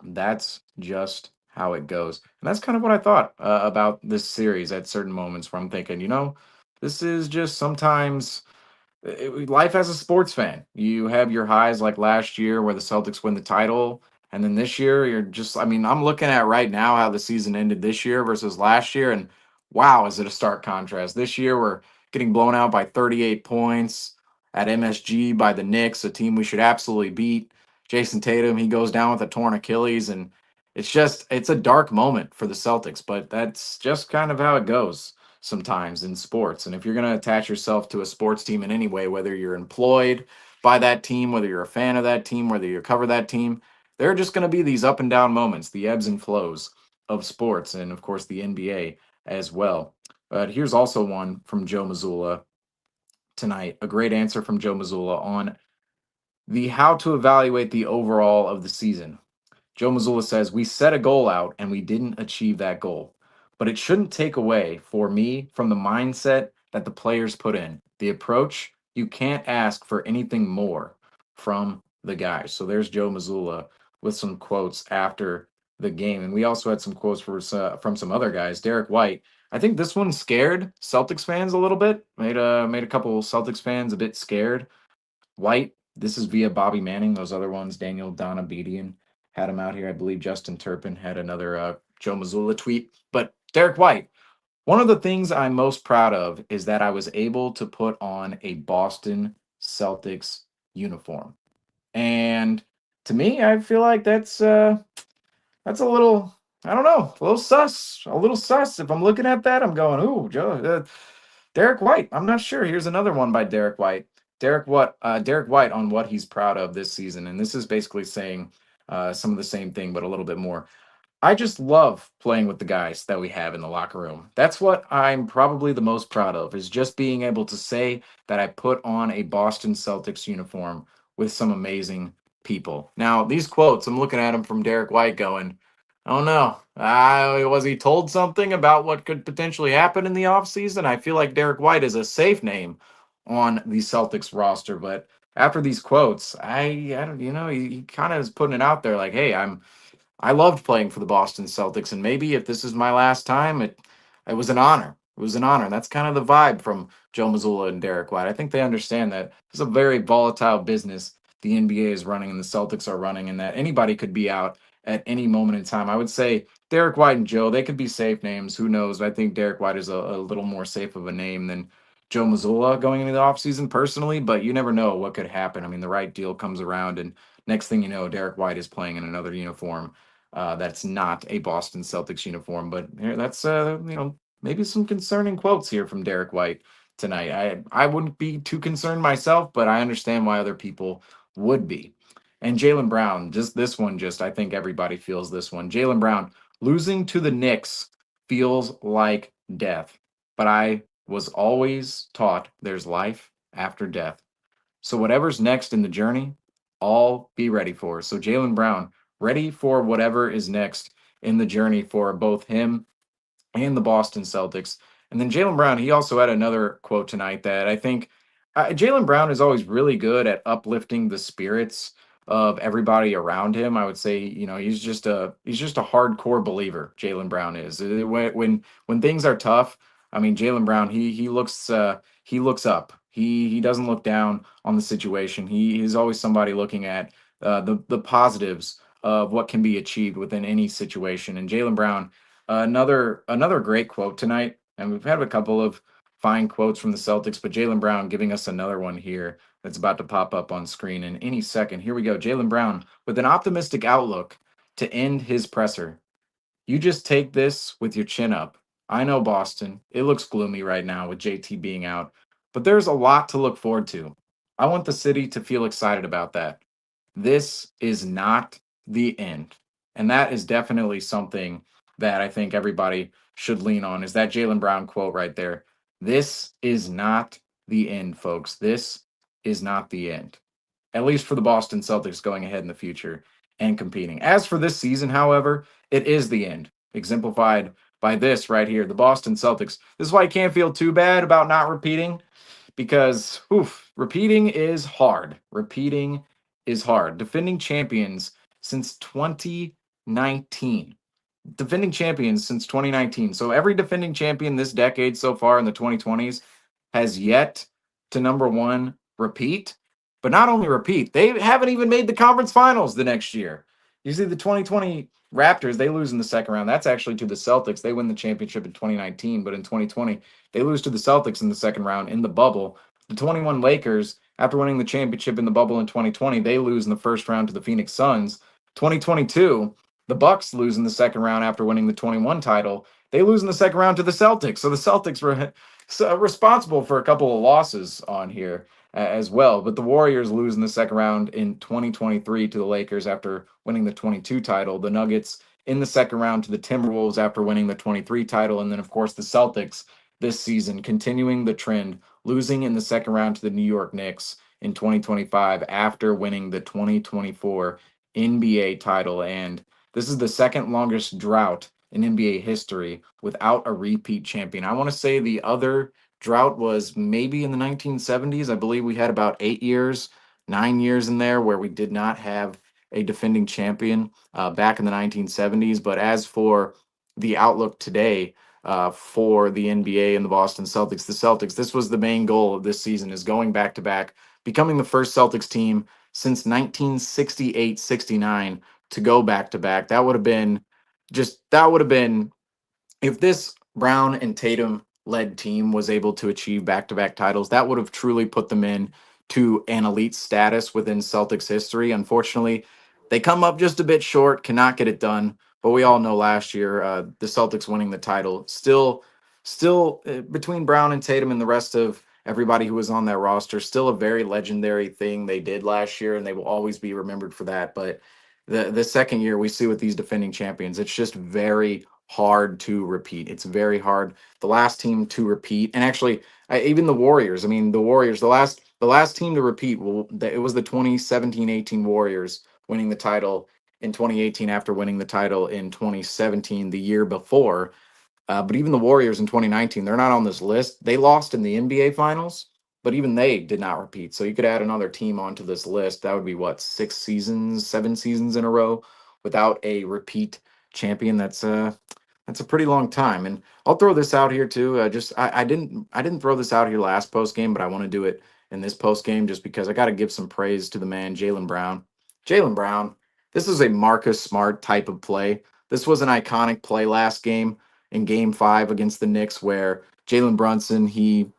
that's just how it goes. And that's kind of what I thought about this series at certain moments where I'm thinking, this is just sometimes life as a sports fan. You have your highs like last year where the Celtics win the title. And then this year, I'm looking at right now how the season ended this year versus last year. And wow, is it a stark contrast? This year, we're getting blown out by 38 points at MSG by the Knicks, a team we should absolutely beat. Jason Tatum, he goes down with a torn Achilles. And it's a dark moment for the Celtics, but that's just kind of how it goes sometimes in sports. And if you're going to attach yourself to a sports team in any way, whether you're employed by that team, whether you're a fan of that team, whether you cover that team, there are just going to be these up and down moments, the ebbs and flows of sports, and of course the NBA as well. But here's also one from Joe Mazzulla tonight, a great answer from Joe Mazzulla on the how to evaluate the overall of the season. Joe Mazzulla says, we set a goal out and we didn't achieve that goal. But it shouldn't take away, for me, from the mindset that the players put in. The approach, you can't ask for anything more from the guys. So there's Joe Mazzulla with some quotes after the game. And we also had some quotes from some other guys. Derek White. I think this one scared Celtics fans a little bit. Made a couple Celtics fans a bit scared. White. This is via Bobby Manning. Those other ones, Daniel Donabedian had him out here. I believe Justin Turpin had another Joe Mazzulla tweet. But Derek White. One of the things I'm most proud of is that I was able to put on a Boston Celtics uniform. And to me, I feel like that's a little, I don't know, a little sus. A little sus. If I'm looking at that, I'm going, ooh, Joe, Derek White. I'm not sure. Here's another one by Derek White. Derek White on what he's proud of this season. And this is basically saying some of the same thing, but a little bit more. I just love playing with the guys that we have in the locker room. That's what I'm probably the most proud of, is just being able to say that I put on a Boston Celtics uniform with some amazing people. Now, these quotes, I'm looking at them from Derek White going, oh no, was he told something about what could potentially happen in the offseason? I feel like Derek White is a safe name on the Celtics roster, but after these quotes, I don't, he kind of is putting it out there like, hey, I loved playing for the Boston Celtics, and maybe if this is my last time, it was an honor. It was an honor. That's kind of the vibe from Joe Mazzulla and Derek White. I think they understand that it's a very volatile business the NBA is running and the Celtics are running, and that anybody could be out at any moment in time. I would say Derek White and Joe, they could be safe names. Who knows? I think Derek White is a little more safe of a name than Joe Mazzulla going into the offseason personally, but you never know what could happen. I mean, the right deal comes around, and next thing you know, Derek White is playing in another uniform that's not a Boston Celtics uniform. But that's maybe some concerning quotes here from Derek White tonight. I wouldn't be too concerned myself, but I understand why other people would be. And Jaylen Brown, just this one, I think everybody feels this one. Jaylen Brown, losing to the Knicks feels like death, but I was always taught there's life after death. So whatever's next in the journey, I'll be ready for. So Jaylen Brown, ready for whatever is next in the journey for both him and the Boston Celtics. And then Jaylen Brown, he also had another quote tonight that I think Jaylen Brown is always really good at uplifting the spirits of everybody around him. I would say, he's just a hardcore believer. Jaylen Brown is when things are tough. I mean, Jaylen Brown, he looks up. He doesn't look down on the situation. He is always somebody looking at the positives of what can be achieved within any situation. And Jaylen Brown, another great quote tonight, and we've had a couple of fine quotes from the Celtics, but Jaylen Brown giving us another one here that's about to pop up on screen in any second. Here we go. Jaylen Brown with an optimistic outlook to end his presser. You just take this with your chin up. I know Boston. It looks gloomy right now with JT being out, but there's a lot to look forward to. I want the city to feel excited about that. This is not the end. And that is definitely something that I think everybody should lean on, is that Jaylen Brown quote right there. This is not the end, folks. This is not the end, at least for the Boston Celtics going ahead in the future and competing. As for this season, however, it is the end, exemplified by this right here, the Boston Celtics. This is why I can't feel too bad about not repeating, because repeating is hard. Repeating is hard. Defending champions since 2019. Defending champions since 2019. So every defending champion this decade so far in the 2020s has yet to, number one, repeat. But not only repeat, they haven't even made the conference finals the next year. You see the 2020 Raptors, they lose in the second round. That's actually to the Celtics. They win the championship in 2019, but in 2020, they lose to the Celtics in the second round in the bubble. The 21 Lakers, after winning the championship in the bubble in 2020, they lose in the first round to the Phoenix Suns. 2022, the Bucks lose in the second round after winning the 21 title. They lose in the second round to the Celtics. So the Celtics were responsible for a couple of losses on here as well. But the Warriors lose in the second round in 2023 to the Lakers after winning the 22 title. The Nuggets in the second round to the Timberwolves after winning the 23 title. And then, of course, the Celtics this season continuing the trend, losing in the second round to the New York Knicks in 2025 after winning the 2024 NBA title. And this is the second longest drought in NBA history without a repeat champion. I want to say the other drought was maybe in the 1970s. I believe we had about 9 years in there where we did not have a defending champion back in the 1970s. But as for the outlook today for the NBA and the Boston Celtics, this was the main goal of this season, is going back to back, becoming the first Celtics team since 1968-69 to go back to back. That would have been if this Brown and Tatum led team was able to achieve back-to-back titles, that would have truly put them in to an elite status within Celtics history. Unfortunately, they come up just a bit short, cannot get it done. But we all know last year, the Celtics winning the title, still between Brown and Tatum and the rest of everybody who was on that roster, still a very legendary thing they did last year, and they will always be remembered for that. But the second year we see with these defending champions, it's just very hard to repeat. It's very hard. The last team to repeat, and actually even the Warriors. I mean, the Warriors, the last team to repeat. Well, it was the 2017-18 Warriors winning the title in 2018 after winning the title in 2017, the year before. But even the Warriors in 2019, they're not on this list. They lost in the NBA Finals, but even they did not repeat. So you could add another team onto this list. That would be what, 7 seasons in a row without a repeat champion. That's a pretty long time. And I'll throw this out here too. I didn't throw this out here last post game, but I want to do it in this post game just because I got to give some praise to the man, Jaylen Brown. Jaylen Brown, this is a Marcus Smart type of play. This was an iconic play last game in Game 5 against the Knicks, where Jalen Brunson, Jaylen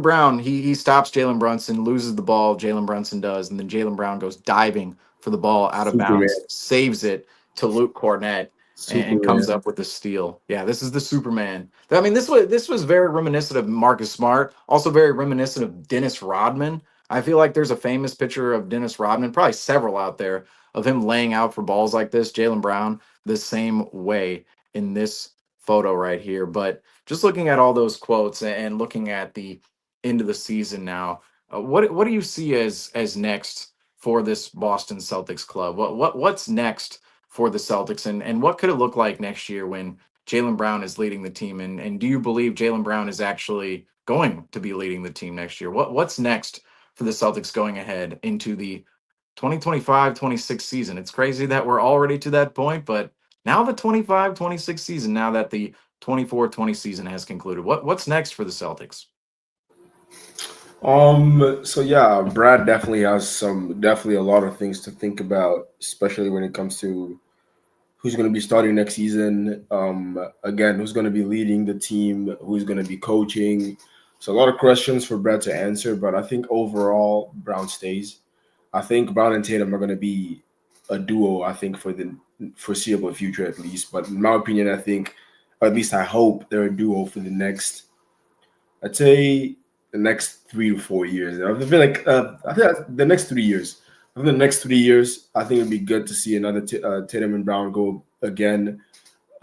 Brown, he stops Jalen Brunson, loses the ball, Jalen Brunson does, and then Jaylen Brown goes diving for the ball out of Superman. bounds, saves it to Luke Cornett, and comes up with the steal. Yeah, this is the Superman. I mean, this was very reminiscent of Marcus Smart, also very reminiscent of Dennis Rodman. I feel like there's a famous picture of Dennis Rodman, probably several out there, of him laying out for balls like this. Jaylen Brown, the same way in this photo right here. But just looking at all those quotes and looking at the end of the season now, what do you see as next for this Boston Celtics club? What's next for the Celtics, and what could it look like next year when Jaylen Brown is leading the team? And do you believe Jaylen Brown is actually going to be leading the team next year? What's next for the Celtics going ahead into the 2025-26 season? It's crazy that we're already to that point, but now the 25-26 season, now that the 24-20 season has concluded, what's next for the Celtics? So yeah, Brad definitely has definitely a lot of things to think about, especially when it comes to who's going to be starting next season. Again, who's going to be leading the team, who's going to be coaching. So a lot of questions for Brad to answer, but I think overall Brown stays. I think Brown and Tatum are going to be a duo, I think, for the foreseeable future at least. But in my opinion, I think, or at least I hope, they're a duo for the next 3 to 4 years. I feel like the next 3 years. For the next 3 years, I think it'd be good to see another Tatum and Brown go again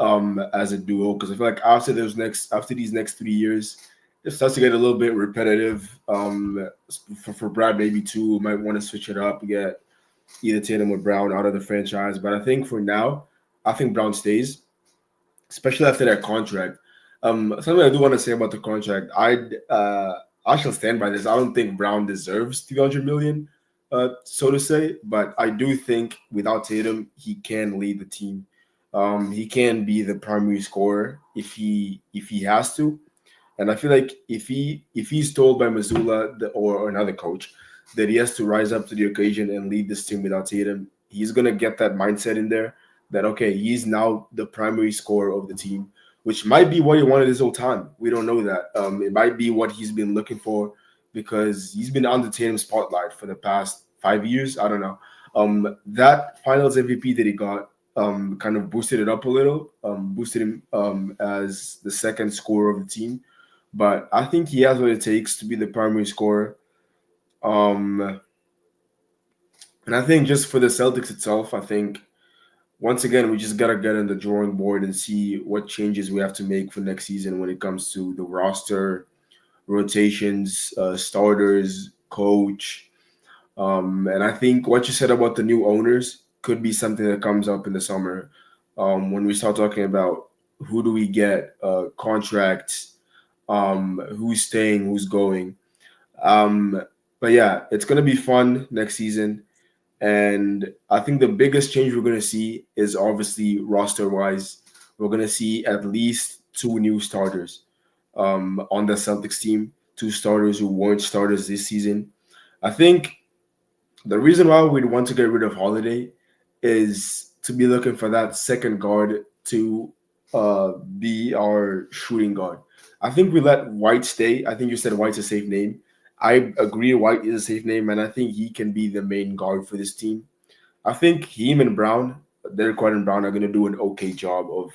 as a duo, because I feel like after these next 3 years, it starts to get a little bit repetitive. For Brad, maybe too, might want to switch it up, get either Tatum or Brown out of the franchise. But I think for now, I think Brown stays, especially after that contract. Something I do want to say about the contract, I shall stand by this. I don't think Brown deserves $300 million, so to say, but I do think without Tatum, he can lead the team. He can be the primary scorer if he has to. And I feel like if he's told by Mazzulla or another coach that he has to rise up to the occasion and lead this team without Tatum, he's going to get that mindset in there that, okay, he's now the primary scorer of the team, which might be what he wanted his whole time. We don't know that. It might be what he's been looking for, because he's been under Tatum's spotlight for the past 5 years. I don't know. That Finals MVP that he got kind of boosted it up a little, boosted him as the second scorer of the team. But I think he has what it takes to be the primary scorer. And I think just for the Celtics itself, I think once again, we just got to get on the drawing board and see what changes we have to make for next season when it comes to the roster, rotations, starters, coach. And I think what you said about the new owners could be something that comes up in the summer when we start talking about who do we get, contracts, who's staying, who's going. But yeah, it's gonna be fun next season. And I think the biggest change we're gonna see is obviously roster wise. We're gonna see at least two new starters on the Celtics team, two starters who weren't starters this season. I think the reason why we'd want to get rid of Holiday is to be looking for that second guard to be our shooting guard. I think we let White stay. I think you said White's a safe name. I agree, White is a safe name, and I think he can be the main guard for this team. I think him and Brown, Derek White and Brown, are going to do an okay job of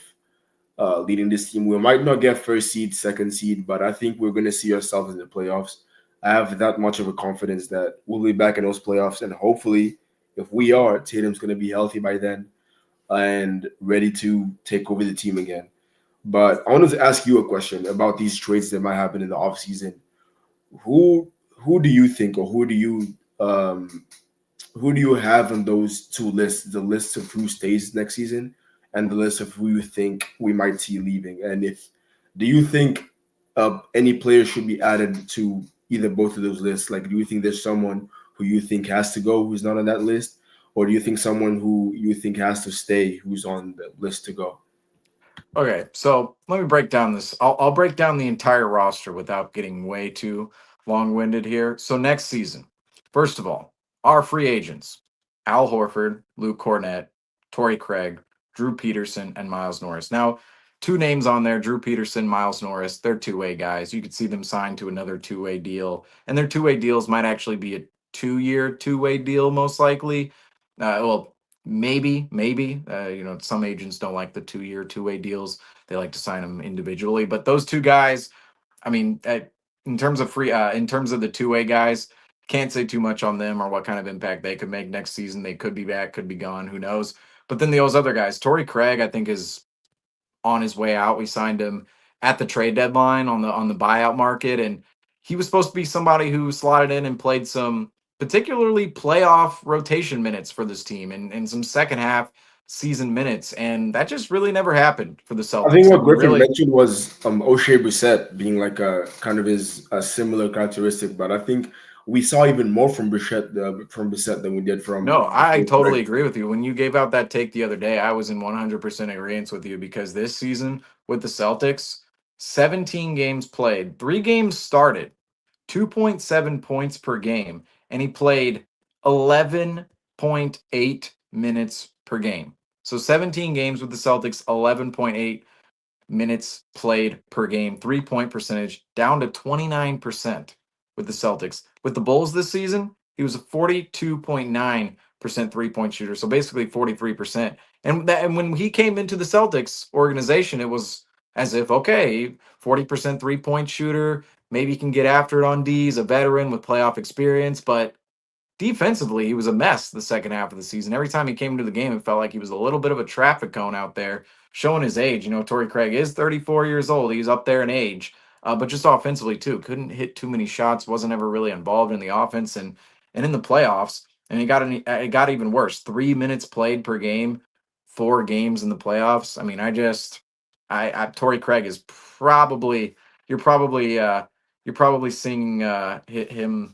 leading this team. We might not get first seed, second seed, but I think we're going to see ourselves in the playoffs. I have that much of a confidence that we'll be back in those playoffs, and hopefully, if we are, Tatum's going to be healthy by then and ready to take over the team again. But I wanted to ask you a question about these trades that might happen in the offseason. Who do you think, or who do you have on those two lists? The list of who stays next season and the list of who you think we might see leaving. And if do you think any player should be added to either both of those lists? Like, do you think there's someone who you think has to go who's not on that list, or do you think someone who you think has to stay who's on the list to go? Okay, so let me break down this. I'll break down the entire roster without getting way too long-winded here. So next season, first of all, our free agents: Al Horford, Luke Cornett, Torrey Craig, Drew Peterson, and Miles Norris. Now, two names on there: Drew Peterson, Miles Norris. They're two-way guys. You could see them signed to another two-way deal, and their two-way deals might actually be a two-year two-way deal, most likely. Well, maybe. Some agents don't like the 2-year two-way deals. They like to sign them individually. But those two guys, I mean, in terms of in terms of the two-way guys, can't say too much on them or what kind of impact they could make next season. They could be back, could be gone, who knows. But then those other guys, Torrey Craig, I think is on his way out. We signed him at the trade deadline on the buyout market, and he was supposed to be somebody who slotted in and played some particularly playoff rotation minutes for this team and some second half season minutes, and that just really never happened for the Celtics. I think what Griffin mentioned was O'Shea Brissett being like a kind of his a similar characteristic, but I think we saw even more from Brissett than we did from. No, I totally agree with you. When you gave out that take the other day, I was in 100% agreement with you, because this season with the Celtics, 17 games played, 3 games started, 2.7 points per game, and he played 11.8 minutes per game. So 17 games with the Celtics, 11.8 minutes played per game, 3-point percentage down to 29% with the Celtics. With the Bulls this season, he was a 42.9% 3-point shooter, so basically 43%. And when he came into the Celtics organization, it was as if, okay, 40% 3-point shooter, maybe he can get after it on D's, a veteran with playoff experience, but defensively, he was a mess the second half of the season. Every time he came into the game, it felt like he was a little bit of a traffic cone out there, showing his age. Torrey Craig is 34 years old. He's up there in age, but just offensively too. Couldn't hit too many shots. Wasn't ever really involved in the offense and in the playoffs. And it got even worse. 3 minutes played per game, 4 games in the playoffs. I mean, Torrey Craig is probably you're probably singing him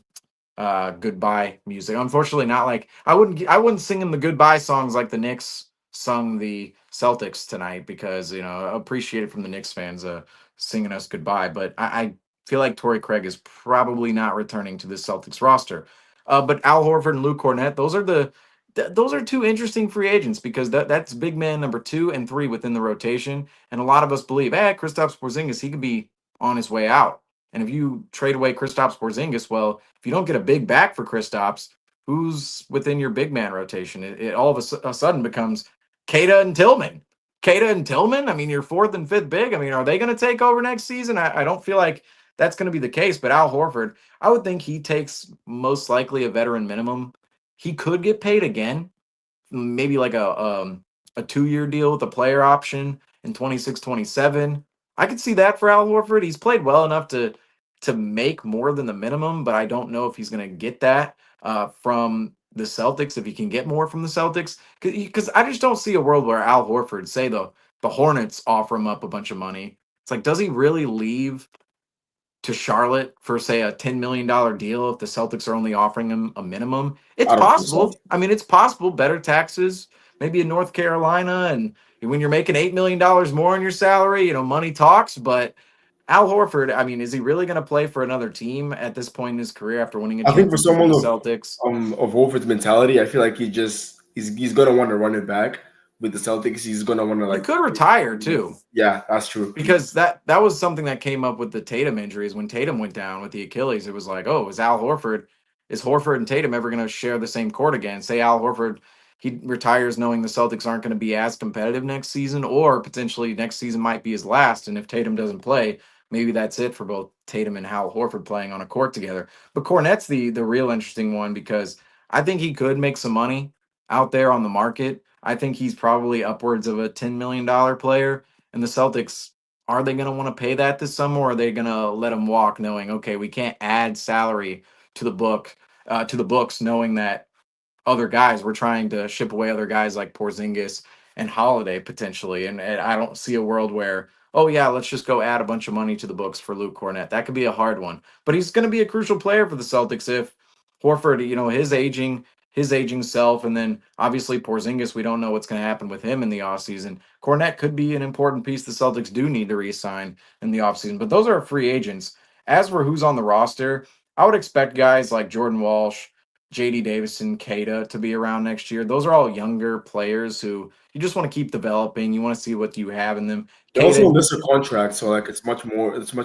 goodbye music. Unfortunately, not like I wouldn't sing him the goodbye songs like the Knicks sung the Celtics tonight, because I appreciate it from the Knicks fans singing us goodbye. But I feel like Torrey Craig is probably not returning to the Celtics roster. But Al Horford and Luke Cornett, those are two interesting free agents, because that's big man number 2 and 3 within the rotation. And a lot of us believe, Kristaps Porzingis, he could be on his way out. And if you trade away Kristaps Porzingis, well, if you don't get a big back for Kristaps, who's within your big man rotation? It all of a sudden becomes Keita and Tillman. I mean, your 4th and 5th big. I mean, are they going to take over next season? I don't feel like that's going to be the case. But Al Horford, I would think he takes most likely a veteran minimum. He could get paid again, maybe like a 2-year deal with a player option in 26-27. I could see that for Al Horford. He's played well enough to make more than the minimum, but I don't know if he's going to get that from the Celtics, if he can get more from the Celtics. Because I just don't see a world where Al Horford, say the Hornets offer him up a bunch of money. It's like, does he really leave to Charlotte for, say, a $10 million deal if the Celtics are only offering him a minimum? It's I don't think so. possible. I mean, it's possible. Better taxes, maybe in North Carolina. And when you're making $8 million more in your salary, money talks. But Al Horford, I mean, is he really going to play for another team at this point in his career after winning a I think for championship someone with the Celtics? of Horford's mentality, I feel like he's gonna want to run it back with the Celtics. He's gonna want to He could retire too. Yeah, that's true. Because that was something that came up with the Tatum injuries. When Tatum went down with the Achilles, it was like, oh, is Horford and Tatum ever going to share the same court again? Say Al Horford, he retires knowing the Celtics aren't going to be as competitive next season, or potentially next season might be his last. And if Tatum doesn't play, maybe that's it for both Tatum and Al Horford playing on a court together. But Cornette's the real interesting one, because I think he could make some money out there on the market. I think he's probably upwards of a $10 million player. And the Celtics, are they going to want to pay that this summer, or are they going to let him walk, knowing, okay, we can't add salary to the books, knowing that other guys, we're trying to ship away other guys like Porzingis and Holiday potentially, and I don't see a world where, oh yeah, let's just go add a bunch of money to the books for Luke Cornette. That could be a hard one, but he's going to be a crucial player for the Celtics if Horford, his aging self, and then obviously Porzingis, we don't know what's going to happen with him in the offseason. Cornette could be an important piece the Celtics do need to re-sign in the offseason, but those are free agents. As for who's on the roster, I would expect guys like Jordan Walsh, JD Davison, Keita to be around next year. Those are all younger players who you just want to keep developing. You want to see what you have in them. They're also on lesser contracts, so like it's much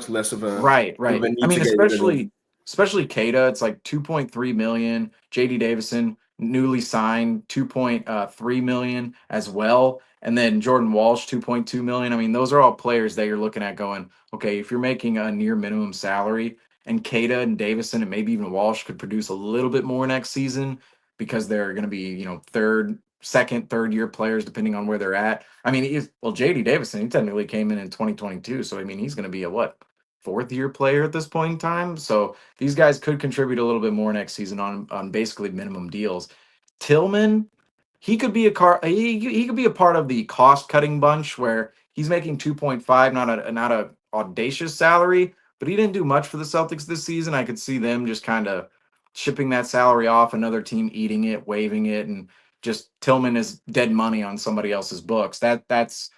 less of a right. Of a need I mean, to get rid of them. especially Keita, it's like 2.3 million. JD Davison, newly signed, 2.3 million as well. And then Jordan Walsh, 2.2 million. I mean, those are all players that you're looking at going, okay, if you're making a near minimum salary, and Keita and Davison and maybe even Walsh could produce a little bit more next season because they're going to be, third year players depending on where they're at. I mean, JD Davison, he technically came in 2022, so I mean, he's going to be a fourth year player at this point in time. So these guys could contribute a little bit more next season on basically minimum deals. Tillman, he could be he could be a part of the cost cutting bunch where he's making 2.5, not a audacious salary, but he didn't do much for the Celtics this season. I could see them just kind of shipping that salary off, another team eating it, waiving it, and just Tillman is dead money on somebody else's books. That's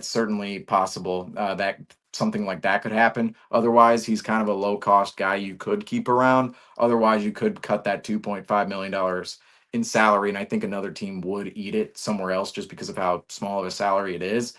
certainly possible. That something like that could happen. Otherwise, he's kind of a low cost guy you could keep around. Otherwise, you could cut that $2.5 million in salary, and I think another team would eat it somewhere else just because of how small of a salary it is.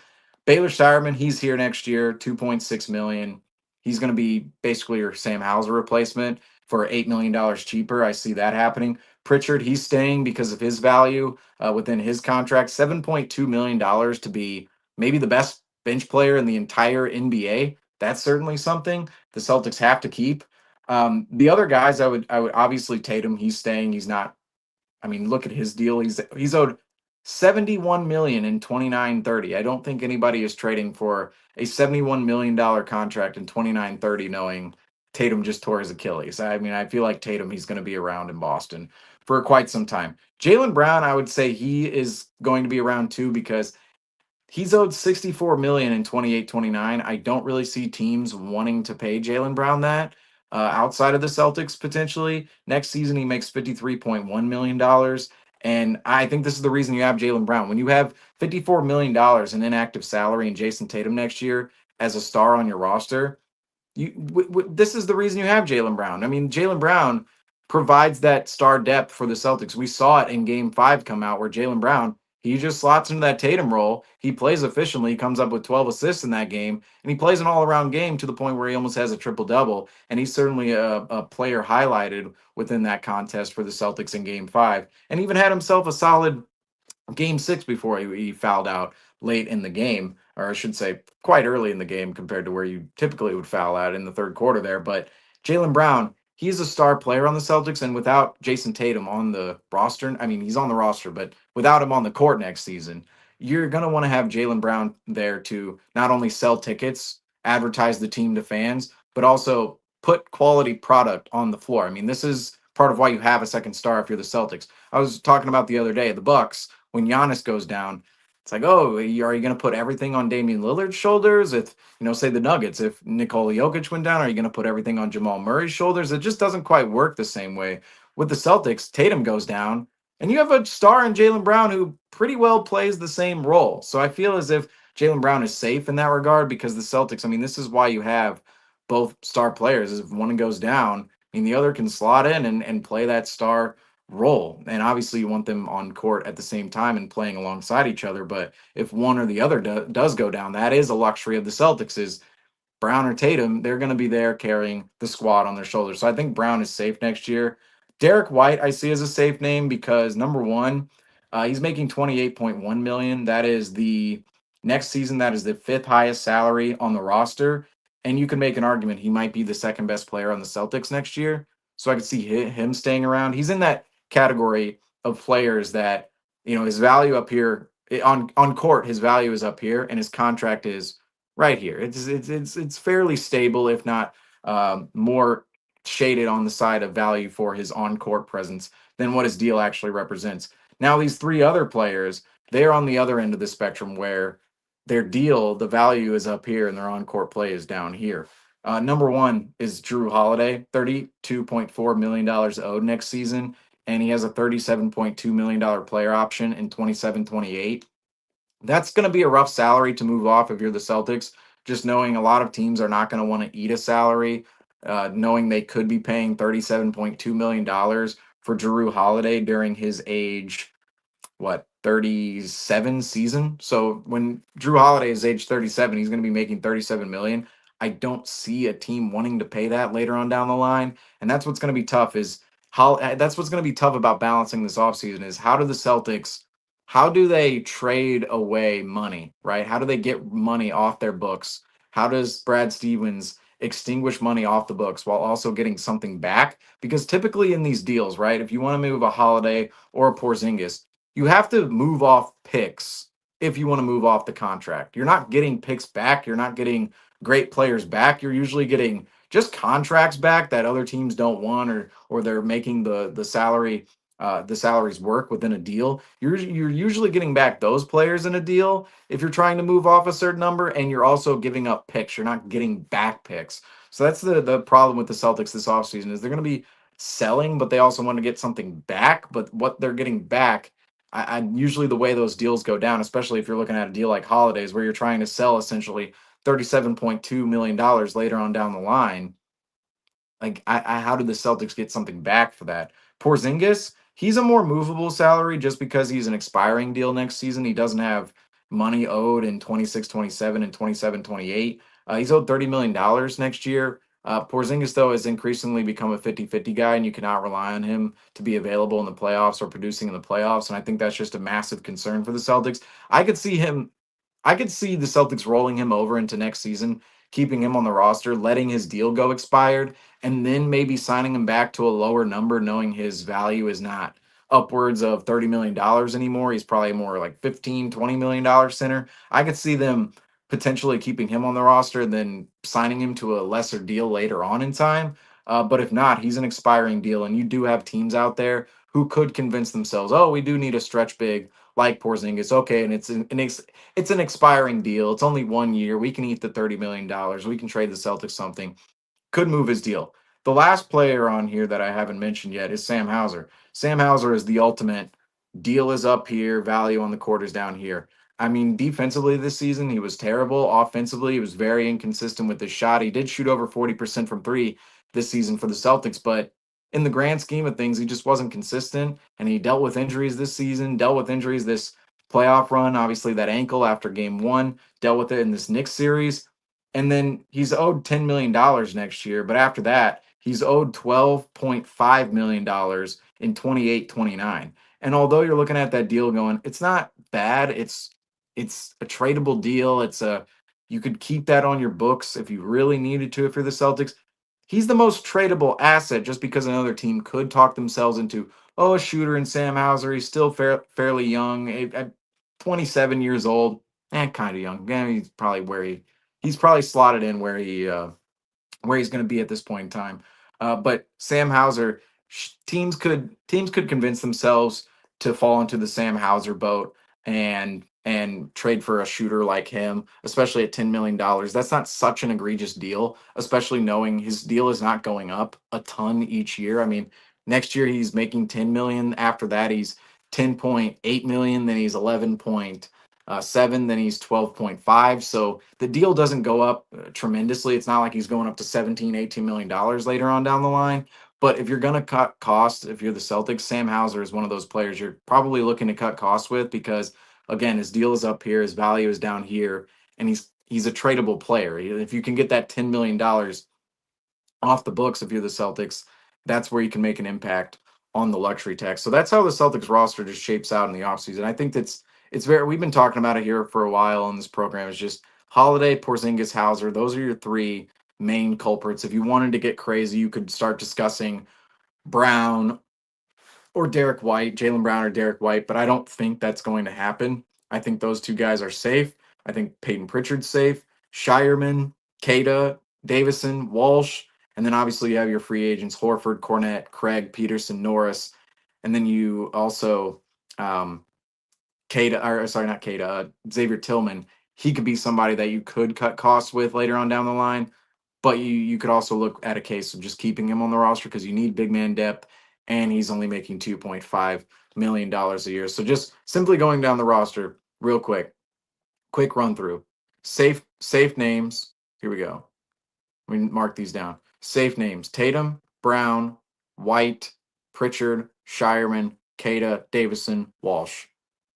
Baylor Stireman, he's here next year, 2.6 million. He's going to be basically your Sam Hauser replacement for $8 million cheaper. I see that happening. Pritchard, he's staying because of his value within his contract, $7.2 million to be maybe the best bench player in the entire NBA. That's certainly something the Celtics have to keep. The other guys, I would obviously Tatum. He's staying. He's not. I mean, look at his deal. He's owed $71 million in 29-30. I don't think anybody is trading for a $71 million contract in 29-30, knowing Tatum just tore his Achilles. I mean, I feel like Tatum, he's going to be around in Boston for quite some time. Jaylen Brown, I would say he is going to be around too, because he's owed $64 million in 28-29. I don't really see teams wanting to pay Jaylen Brown that. Outside of the Celtics, potentially. Next season, he makes $53.1 million. And I think this is the reason you have Jaylen Brown. When you have $54 million in inactive salary and Jason Tatum next year as a star on your roster, this is the reason you have Jaylen Brown. I mean, Jaylen Brown provides that star depth for the Celtics. We saw it in Game 5 come out where Jaylen Brown, he just slots into that Tatum role. He plays efficiently, comes up with 12 assists in that game, and he plays an all-around game to the point where he almost has a triple-double, and he's certainly a player highlighted within that contest for the Celtics in Game 5, and even had himself a solid Game 6 before he fouled out late in the game, or I should say quite early in the game compared to where you typically would foul out in the third quarter there. But Jaylen Brown, he's a star player on the Celtics, and without Jason Tatum on the roster, I mean, he's on the roster, but without him on the court next season, you're going to want to have Jaylen Brown there to not only sell tickets, advertise the team to fans, but also put quality product on the floor. I mean, this is part of why you have a second star if you're the Celtics. I was talking about the other day, the Bucks, when Giannis goes down, It's like, oh, are you going to put everything on Damian Lillard's shoulders? If, say the Nuggets, if Nikola Jokic went down, are you going to put everything on Jamal Murray's shoulders? It just doesn't quite work the same way. With the Celtics, Tatum goes down, and you have a star in Jaylen Brown who pretty well plays the same role. So I feel as if Jaylen Brown is safe in that regard because the Celtics, I mean, this is why you have both star players. If one goes down, I mean, the other can slot in and play that star role. And obviously, you want them on court at the same time and playing alongside each other. But if one or the other does go down, that is a luxury of the Celtics. Is Brown or Tatum, they're going to be there carrying the squad on their shoulders. So I think Brown is safe next year. Derek White, I see as a safe name because number one, he's making 28.1 million. That is the next season. That is the fifth highest salary on the roster. And you can make an argument he might be the second best player on the Celtics next year. So I could see him staying around. He's in that category of players that, his value up here on court, his value is up here and his contract is right here. It's fairly stable, if not more shaded on the side of value for his on-court presence than what his deal actually represents. Now, these three other players, they're on the other end of the spectrum where their deal, the value is up here and their on-court play is down here. Number one is Drew Holiday, $32.4 million owed next season, and he has a $37.2 million player option in 27-28. That's going to be a rough salary to move off if you're the Celtics, just knowing a lot of teams are not going to want to eat a salary, knowing they could be paying $37.2 million for Drew Holiday during his age, 37 season. So when Drew Holiday is age 37, he's going to be making 37 million. I don't see a team wanting to pay that later on down the line. And that's what's going to be tough that's what's going to be tough about balancing this offseason is how do they trade away money, right? How do they get money off their books? How does Brad Stevens extinguish money off the books while also getting something back? Because typically in these deals, right, if you want to move a Holiday or a Porzingis, you have to move off picks if you want to move off the contract. You're not getting picks back. You're not getting great players back. You're usually getting just contracts back that other teams don't want, or they're making the salaries work within a deal. You're usually getting back those players in a deal if you're trying to move off a certain number, and you're also giving up picks. You're not getting back picks. So that's the problem with the Celtics this offseason is they're going to be selling, but they also want to get something back. But what they're getting back, I usually the way those deals go down, especially if you're looking at a deal like Holidays, where you're trying to sell essentially $37.2 million later on down the line. Like, how did the Celtics get something back for that? Porzingis, he's a more movable salary just because he's an expiring deal next season. He doesn't have money owed in 26-27 and 27-28. He's owed $30 million next year. Porzingis, though, has increasingly become a 50-50 guy, and you cannot rely on him to be available in the playoffs or producing in the playoffs. And I think that's just a massive concern for the Celtics. I could see the Celtics rolling him over into next season, keeping him on the roster, letting his deal go expired, and then maybe signing him back to a lower number, knowing his value is not upwards of $30 million anymore. He's probably more like $15-20 million center. I could see them potentially keeping him on the roster and then signing him to a lesser deal later on in time. But if not, he's an expiring deal, and you do have teams out there who could convince themselves, oh, we do need a stretch big like Porzingis. Okay, and it's an expiring deal. It's only 1 year. We can eat the $30 million. We can trade the Celtics something. Could move his deal. The last player on here that I haven't mentioned yet is Sam Hauser. Sam Hauser is the ultimate deal is up here, value on the court is down here. I mean, defensively this season, he was terrible. Offensively, he was very inconsistent with his shot. He did shoot over 40% from three this season for the Celtics, but in the grand scheme of things, he just wasn't consistent, and he dealt with injuries this season, dealt with injuries this playoff run, obviously that ankle after game one, dealt with it in this Knicks series, and then he's owed $10 million next year, but after that, he's owed $12.5 million in 28-29. And although you're looking at that deal going, it's not bad, it's a tradable deal, you could keep that on your books if you really needed to if you're the Celtics. He's the most tradable asset just because another team could talk themselves into, a shooter in Sam Hauser. He's still fairly young, at 27 years old, kind of young. Yeah, he's probably slotted in where he's going to be at this point in time. But Sam Hauser, teams could convince themselves to fall into the Sam Hauser boat and and trade for a shooter like him, especially at $10 million. That's not such an egregious deal, especially knowing his deal is not going up a ton each year. I mean, next year he's making 10 million. After that, he's 10.8 million. Then he's 11.7. Then he's 12.5. So the deal doesn't go up tremendously. It's not like he's going up to 17, $18 million later on down the line. But if you're going to cut costs, if you're the Celtics, Sam Hauser is one of those players you're probably looking to cut costs with, because again, his deal is up here, his value is down here, and he's a tradable player. If you can get that $10 million off the books, if you're the Celtics, that's where you can make an impact on the luxury tax. So that's how the Celtics roster just shapes out in the offseason. I think it's very, we've been talking about it here for a while on this program. It's just Holiday, Porzingis, Hauser. Those are your three main culprits. If you wanted to get crazy, you could start discussing Brown or Derek White, Jaylen Brown or Derek White, but I don't think that's going to happen. I think those two guys are safe. I think Peyton Pritchard's safe. Shireman, Cada, Davison, Walsh, and then obviously you have your free agents, Horford, Cornette, Craig, Peterson, Norris, and then you also Xavier Tillman. He could be somebody that you could cut costs with later on down the line, but you could also look at a case of just keeping him on the roster because you need big man depth, and he's only making $2.5 million a year. So just simply going down the roster real quick run through. Safe names. Here we go. Let me mark these down. Safe names: Tatum, Brown, White, Pritchard, Shireman, Cada, Davison, Walsh.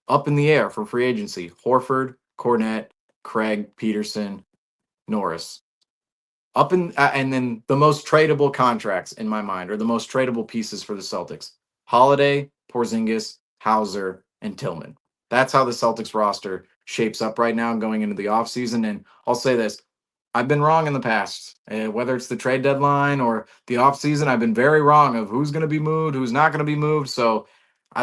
Up in the air for free agency: Horford, Cornette, Craig, Peterson, Norris. Up in and then the most tradable contracts in my mind, or the most tradable pieces for the Celtics: Holiday, Porzingis, Hauser, and Tillman. That's how the Celtics roster shapes up right now going into the offseason. And I'll say this: I've been wrong in the past. Whether it's the trade deadline or the offseason, I've been very wrong of who's going to be moved, who's not going to be moved. So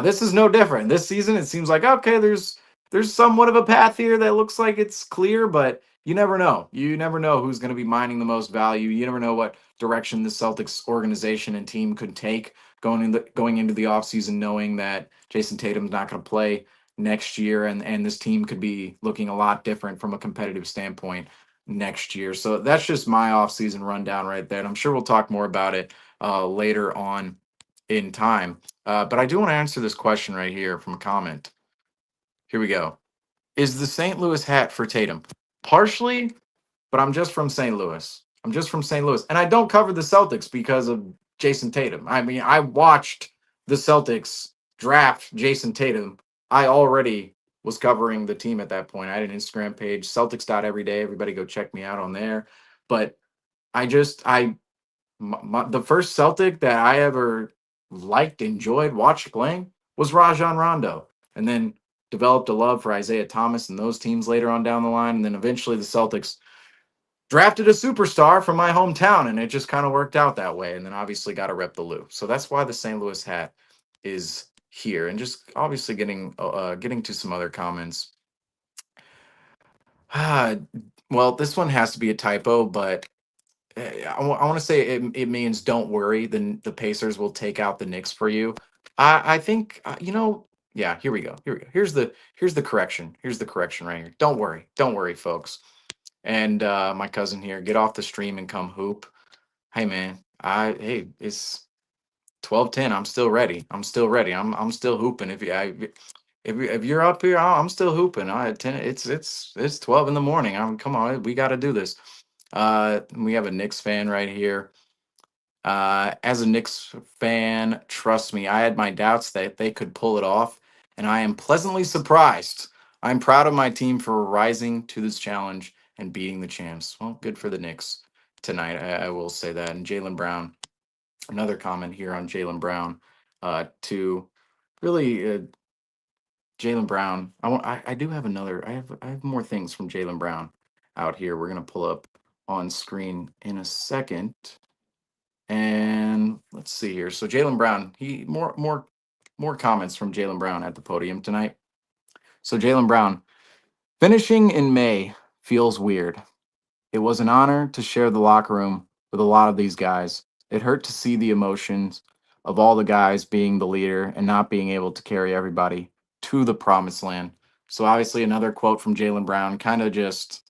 this is no different. This season, it seems like, okay, there's somewhat of a path here that looks like it's clear, but you never know. You never know who's going to be mining the most value. You never know what direction the Celtics organization and team could take going into the offseason, knowing that Jason Tatum's not going to play next year, and this team could be looking a lot different from a competitive standpoint next year. So that's just my offseason rundown right there. And I'm sure we'll talk more about it later on in time. But I do want to answer this question right here from a comment. Here we go. Is the St. Louis hat for Tatum? Partially, but I'm just from St. Louis. And I don't cover the Celtics because of Jason Tatum. I mean, I watched the Celtics draft Jason Tatum. I already was covering the team at that point. I had an Instagram page, Celtics.everyday. Everybody go check me out on there. But the first Celtic that I ever liked, enjoyed, watched playing was Rajon Rondo. And then developed a love for Isaiah Thomas and those teams later on down the line. And then eventually the Celtics drafted a superstar from my hometown, and it just kind of worked out that way. And then obviously got to rep the Lowe. So that's why the St. Louis hat is here. And just obviously getting to some other comments. Well, this one has to be a typo, but I want to say it means don't worry. The Pacers will take out the Knicks for you. I think yeah. Here we go. Here's the correction. Here's the correction right here. Don't worry, folks. And my cousin here, get off the stream and come hoop. Hey man, it's 12:10. I'm still ready. I'm still hooping. If you're up here, I'm still hooping. It's 12 in the morning. Come on, we got to do this. We have a Knicks fan right here. As a Knicks fan, trust me, I had my doubts that they could pull it off, and I am pleasantly surprised. I'm proud of my team for rising to this challenge and beating the champs. Well, good for the Knicks tonight. I will say that. And Jaylen Brown, another comment here on Jaylen Brown. To really, Jaylen Brown. I do have another. I have more things from Jaylen Brown out here. We're gonna pull up on screen in a second. And let's see here. So Jaylen Brown, more comments from Jaylen Brown at the podium tonight. So Jaylen Brown, finishing in May feels weird. It was an honor to share the locker room with a lot of these guys. It hurt to see the emotions of all the guys being the leader and not being able to carry everybody to the promised land. So obviously another quote from Jaylen Brown, kind of just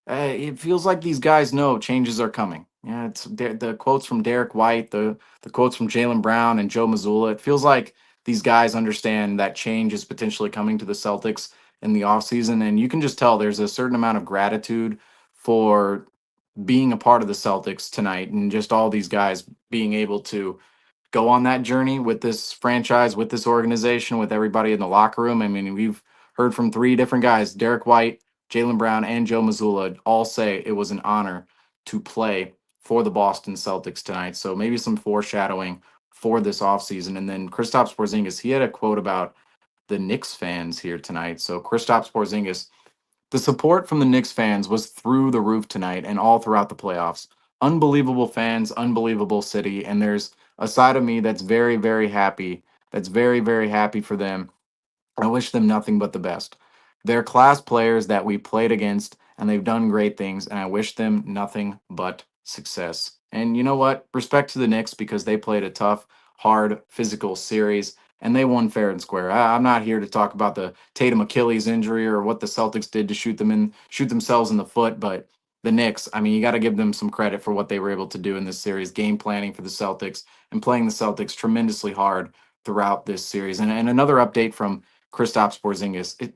it feels like these guys know changes are coming. Yeah, it's the quotes from Derek White, the quotes from Jaylen Brown and Joe Mazzulla. It feels like these guys understand that change is potentially coming to the Celtics in the offseason. And you can just tell there's a certain amount of gratitude for being a part of the Celtics tonight and just all these guys being able to go on that journey with this franchise, with this organization, with everybody in the locker room. I mean, we've heard from three different guys, Derek White, Jaylen Brown, and Joe Mazzulla, all say it was an honor to play for the Boston Celtics tonight. So maybe some foreshadowing for this offseason. And then Kristaps Porzingis, he had a quote about the Knicks fans here tonight. So Kristaps Porzingis, the support from the Knicks fans was through the roof tonight and all throughout the playoffs. Unbelievable fans, unbelievable city. And there's a side of me that's very, very happy. That's very, very happy for them. I wish them nothing but the best. They're class players that we played against, and they've done great things, and I wish them nothing but success. And you know what? Respect to the Knicks because they played a tough, hard, physical series, and they won fair and square. I'm not here to talk about the Tatum Achilles injury or what the Celtics did to shoot themselves in the foot, but the Knicks, I mean, you got to give them some credit for what they were able to do in this series, game planning for the Celtics and playing the Celtics tremendously hard throughout this series. And another update from Kristaps Porzingis.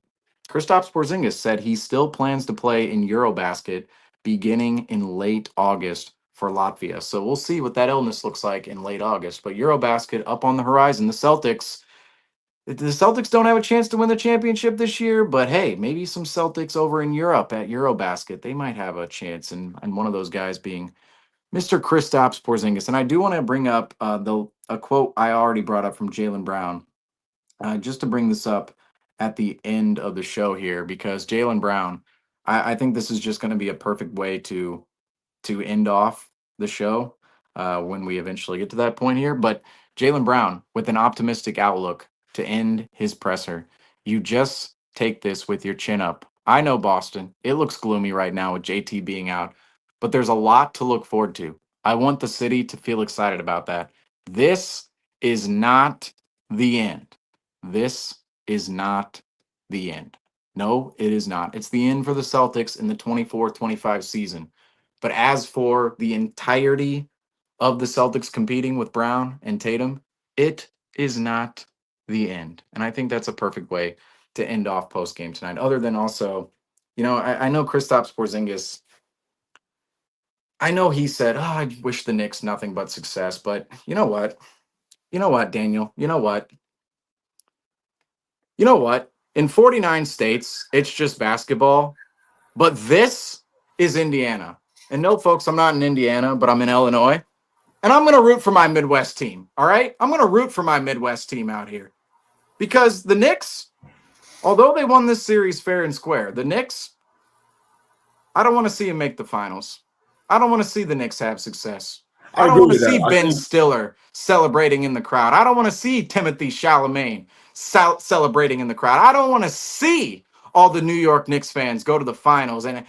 Kristaps Porzingis said he still plans to play in Eurobasket beginning in late August for Latvia. So we'll see what that illness looks like in late August. But Eurobasket up on the horizon. The Celtics don't have a chance to win the championship this year, but hey, maybe some Celtics over in Europe at Eurobasket, they might have a chance. And one of those guys being Mr. Kristaps Porzingis. And I do want to bring up a quote I already brought up from Jaylen Brown, just to bring this up at the end of the show here, because Jaylen Brown, I think this is just going to be a perfect way to end off the show when we eventually get to that point here. But Jaylen Brown, with an optimistic outlook to end his presser, you just take this with your chin up. I know Boston, it looks gloomy right now with JT being out, but there's a lot to look forward to. I want the city to feel excited about that. This is not the end. This is not the end. No, it is not. It's the end for the Celtics in the 24-25 season. But as for the entirety of the Celtics competing with Brown and Tatum, it is not the end. And I think that's a perfect way to end off post-game tonight. Other than also, I know Kristaps Porzingis, I know he said, oh, I wish the Knicks nothing but success. But you know what? You know what, Daniel? You know what? You know what? In 49 states, it's just basketball. But this is Indiana. And no, folks, I'm not in Indiana, but I'm in Illinois. And I'm going to root for my Midwest team, all right? I'm going to root for my Midwest team out here. Because the Knicks, although they won this series fair and square, the Knicks, I don't want to see them make the finals. I don't want to see the Knicks have success. I don't want to see Ben Stiller celebrating in the crowd. I don't want to see Timothy Chalamet celebrating in the crowd. I don't want to see all the New York Knicks fans go to the finals and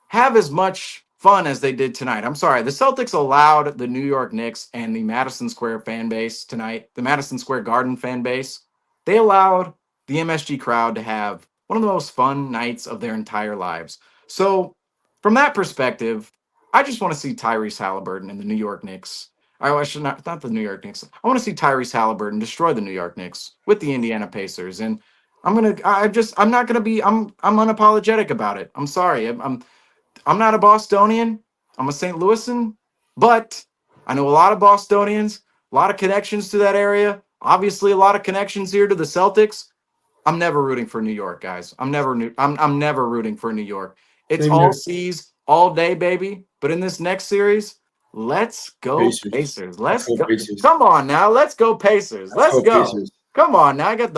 have as much fun as they did tonight. I'm sorry. The Celtics allowed the New York Knicks and the Madison Square fan base tonight, the Madison Square Garden fan base, they allowed the MSG crowd to have one of the most fun nights of their entire lives. So from that perspective, I just want to see Tyrese Halliburton and the New York Knicks. I should not the New York Knicks. I want to see Tyrese Halliburton destroy the New York Knicks with the Indiana Pacers. And I'm unapologetic about it. I'm sorry. I'm not a Bostonian. I'm a St. Louisan, but I know a lot of Bostonians, a lot of connections to that area. Obviously, a lot of connections here to the Celtics. I'm never rooting for New York, guys. I'm never rooting for New York. It's all C's all day, baby. But in this next series, let's go Pacers. Let's go. Come on now, let's go Pacers. Let's go. Pacers. Come on now. They got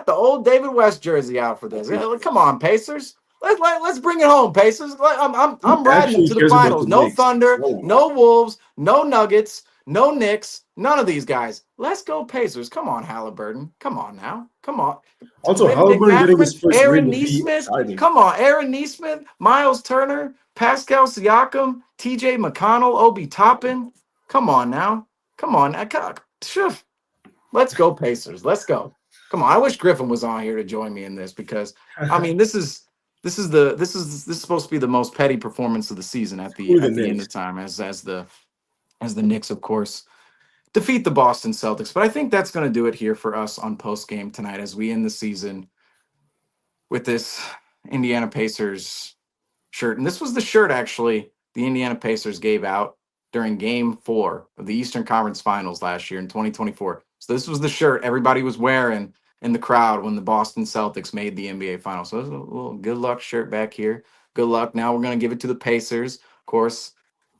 the old David West jersey out for this. Come on, Pacers. Let's bring it home, Pacers. I'm riding to the finals. No Thunder, no Wolves, no Nuggets, no Knicks, none of these guys. Let's go Pacers. Come on, Halliburton. Come on now. Come on. Also, Halliburton getting his first Aaron Nesmith. Come on, Aaron Nesmith, Miles Turner, Pascal Siakam, TJ McConnell, Obi Toppin. Come on now. Come on. Let's go Pacers. Let's go. Come on, I wish Griffin was on here to join me in this because I mean this is supposed to be the most petty performance of the season at the Who the end Knicks? of time as the Knicks, of course, defeat the Boston Celtics. But I think that's going to do it here for us on post game tonight as we end the season with this Indiana Pacers shirt. And this was the shirt actually the Indiana Pacers gave out during game 4 of the Eastern Conference Finals last year in 2024. So this was the shirt everybody was wearing in the crowd when the Boston Celtics made the NBA Finals. So it was a little good luck shirt back here. Good luck. Now we're going to give it to the Pacers, of course,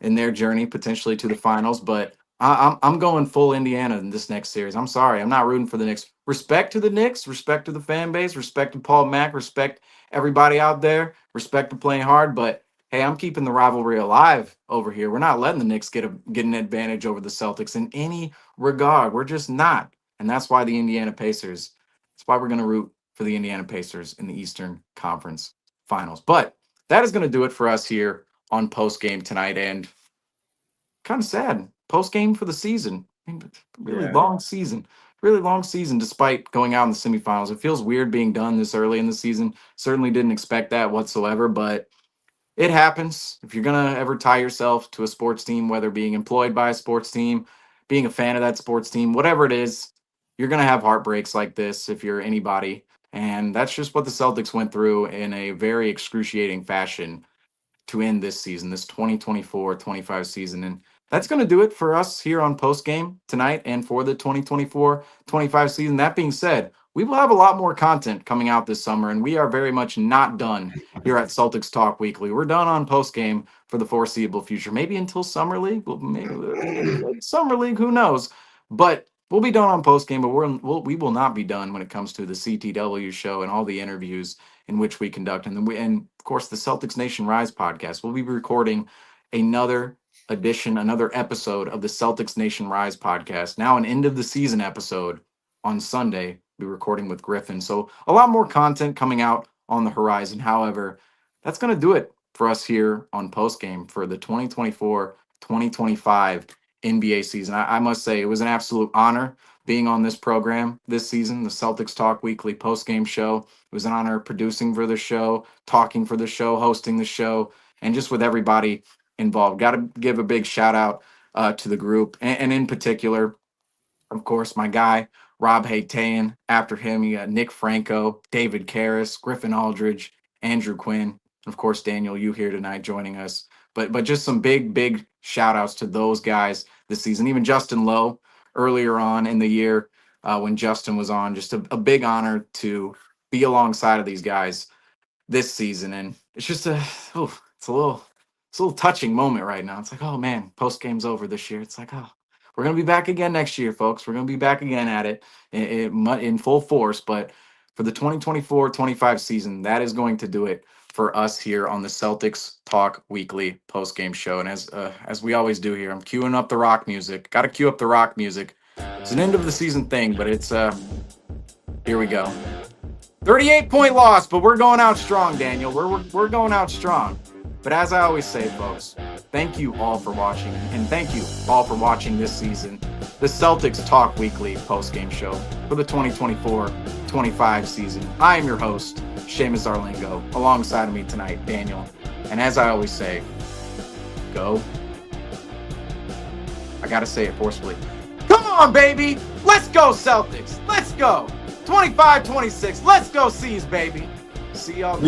in their journey potentially to the finals. But I'm going full Indiana in this next series. I'm sorry. I'm not rooting for the Knicks. Respect to the Knicks. Respect to the fan base. Respect to Paul Mack. Respect everybody out there. Respect to playing hard. But hey, I'm keeping the rivalry alive over here. We're not letting the Knicks get an advantage over the Celtics in any regard. We're just not. And that's why the Indiana Pacers, that's why we're going to root for the Indiana Pacers in the Eastern Conference Finals. But that is going to do it for us here on Post Game tonight. And kind of sad. Post game for the season. I mean, really long season. Really long season despite going out in the semifinals. It feels weird being done this early in the season. Certainly didn't expect that whatsoever, but it happens. If you're going to ever tie yourself to a sports team, whether being employed by a sports team, being a fan of that sports team, whatever it is, you're going to have heartbreaks like this if you're anybody. And that's just what the Celtics went through in a very excruciating fashion to end this season, this 2024-25 season. And that's going to do it for us here on Post Game tonight and for the 2024-25 season. That being said, we will have a lot more content coming out this summer, and we are very much not done here at Celtics Talk Weekly. We're done on Post Game for the foreseeable future, maybe until Summer League. Well, maybe Summer League, who knows? But we'll be done on Post Game, but we will not be done when it comes to the CTW show and all the interviews in which we conduct. And of course, the Celtics Nation Rise podcast. We'll be recording another edition, another episode of the Celtics Nation Rise podcast. Now an end of the season episode on Sunday. We'll be recording with Griffin. So a lot more content coming out on the horizon. However, that's going to do it for us here on Post Game for the 2024-2025 NBA season. I must say it was an absolute honor being on this program this season, the Celtics Talk Weekly post-game show. It was an honor producing for the show, talking for the show, hosting the show, and just with everybody involved. Got to give a big shout out to the group, and in particular, of course, my guy, Rob Haytayan. After him, you got Nick Franco, David Caires, Griffin Aldrich, Andrew Quinn, and of course, Daniel, you here tonight joining us. But just some big shout outs to those guys this season. Even Justin Lowe earlier on in the year when Justin was on. Just a big honor to be alongside of these guys this season. And it's just it's a little touching moment right now. It's like, oh man, post game's over this year. It's like, oh, we're going to be back again next year, folks. We're going to be back again at it in full force. But for the 2024-25 season, that is going to do it for us here on the Celtics Talk Weekly post-game show. And as we always do here, I'm queuing up the rock music. Got to queue up the rock music. It's an end of the season thing, but it's here we go. 38-point loss, but we're going out strong, Daniel. We're going out strong. But as I always say, folks, thank you all for watching, and thank you all for watching this season, the Celtics Talk Weekly post-game show for the 2024-25 season. I am your host, Seamus Zarlingo. Alongside of me tonight, Daniel. And as I always say, go. I gotta say it forcefully. Come on, baby! Let's go, Celtics! Let's go! 25-26. Let's go, C's, baby! See y'all.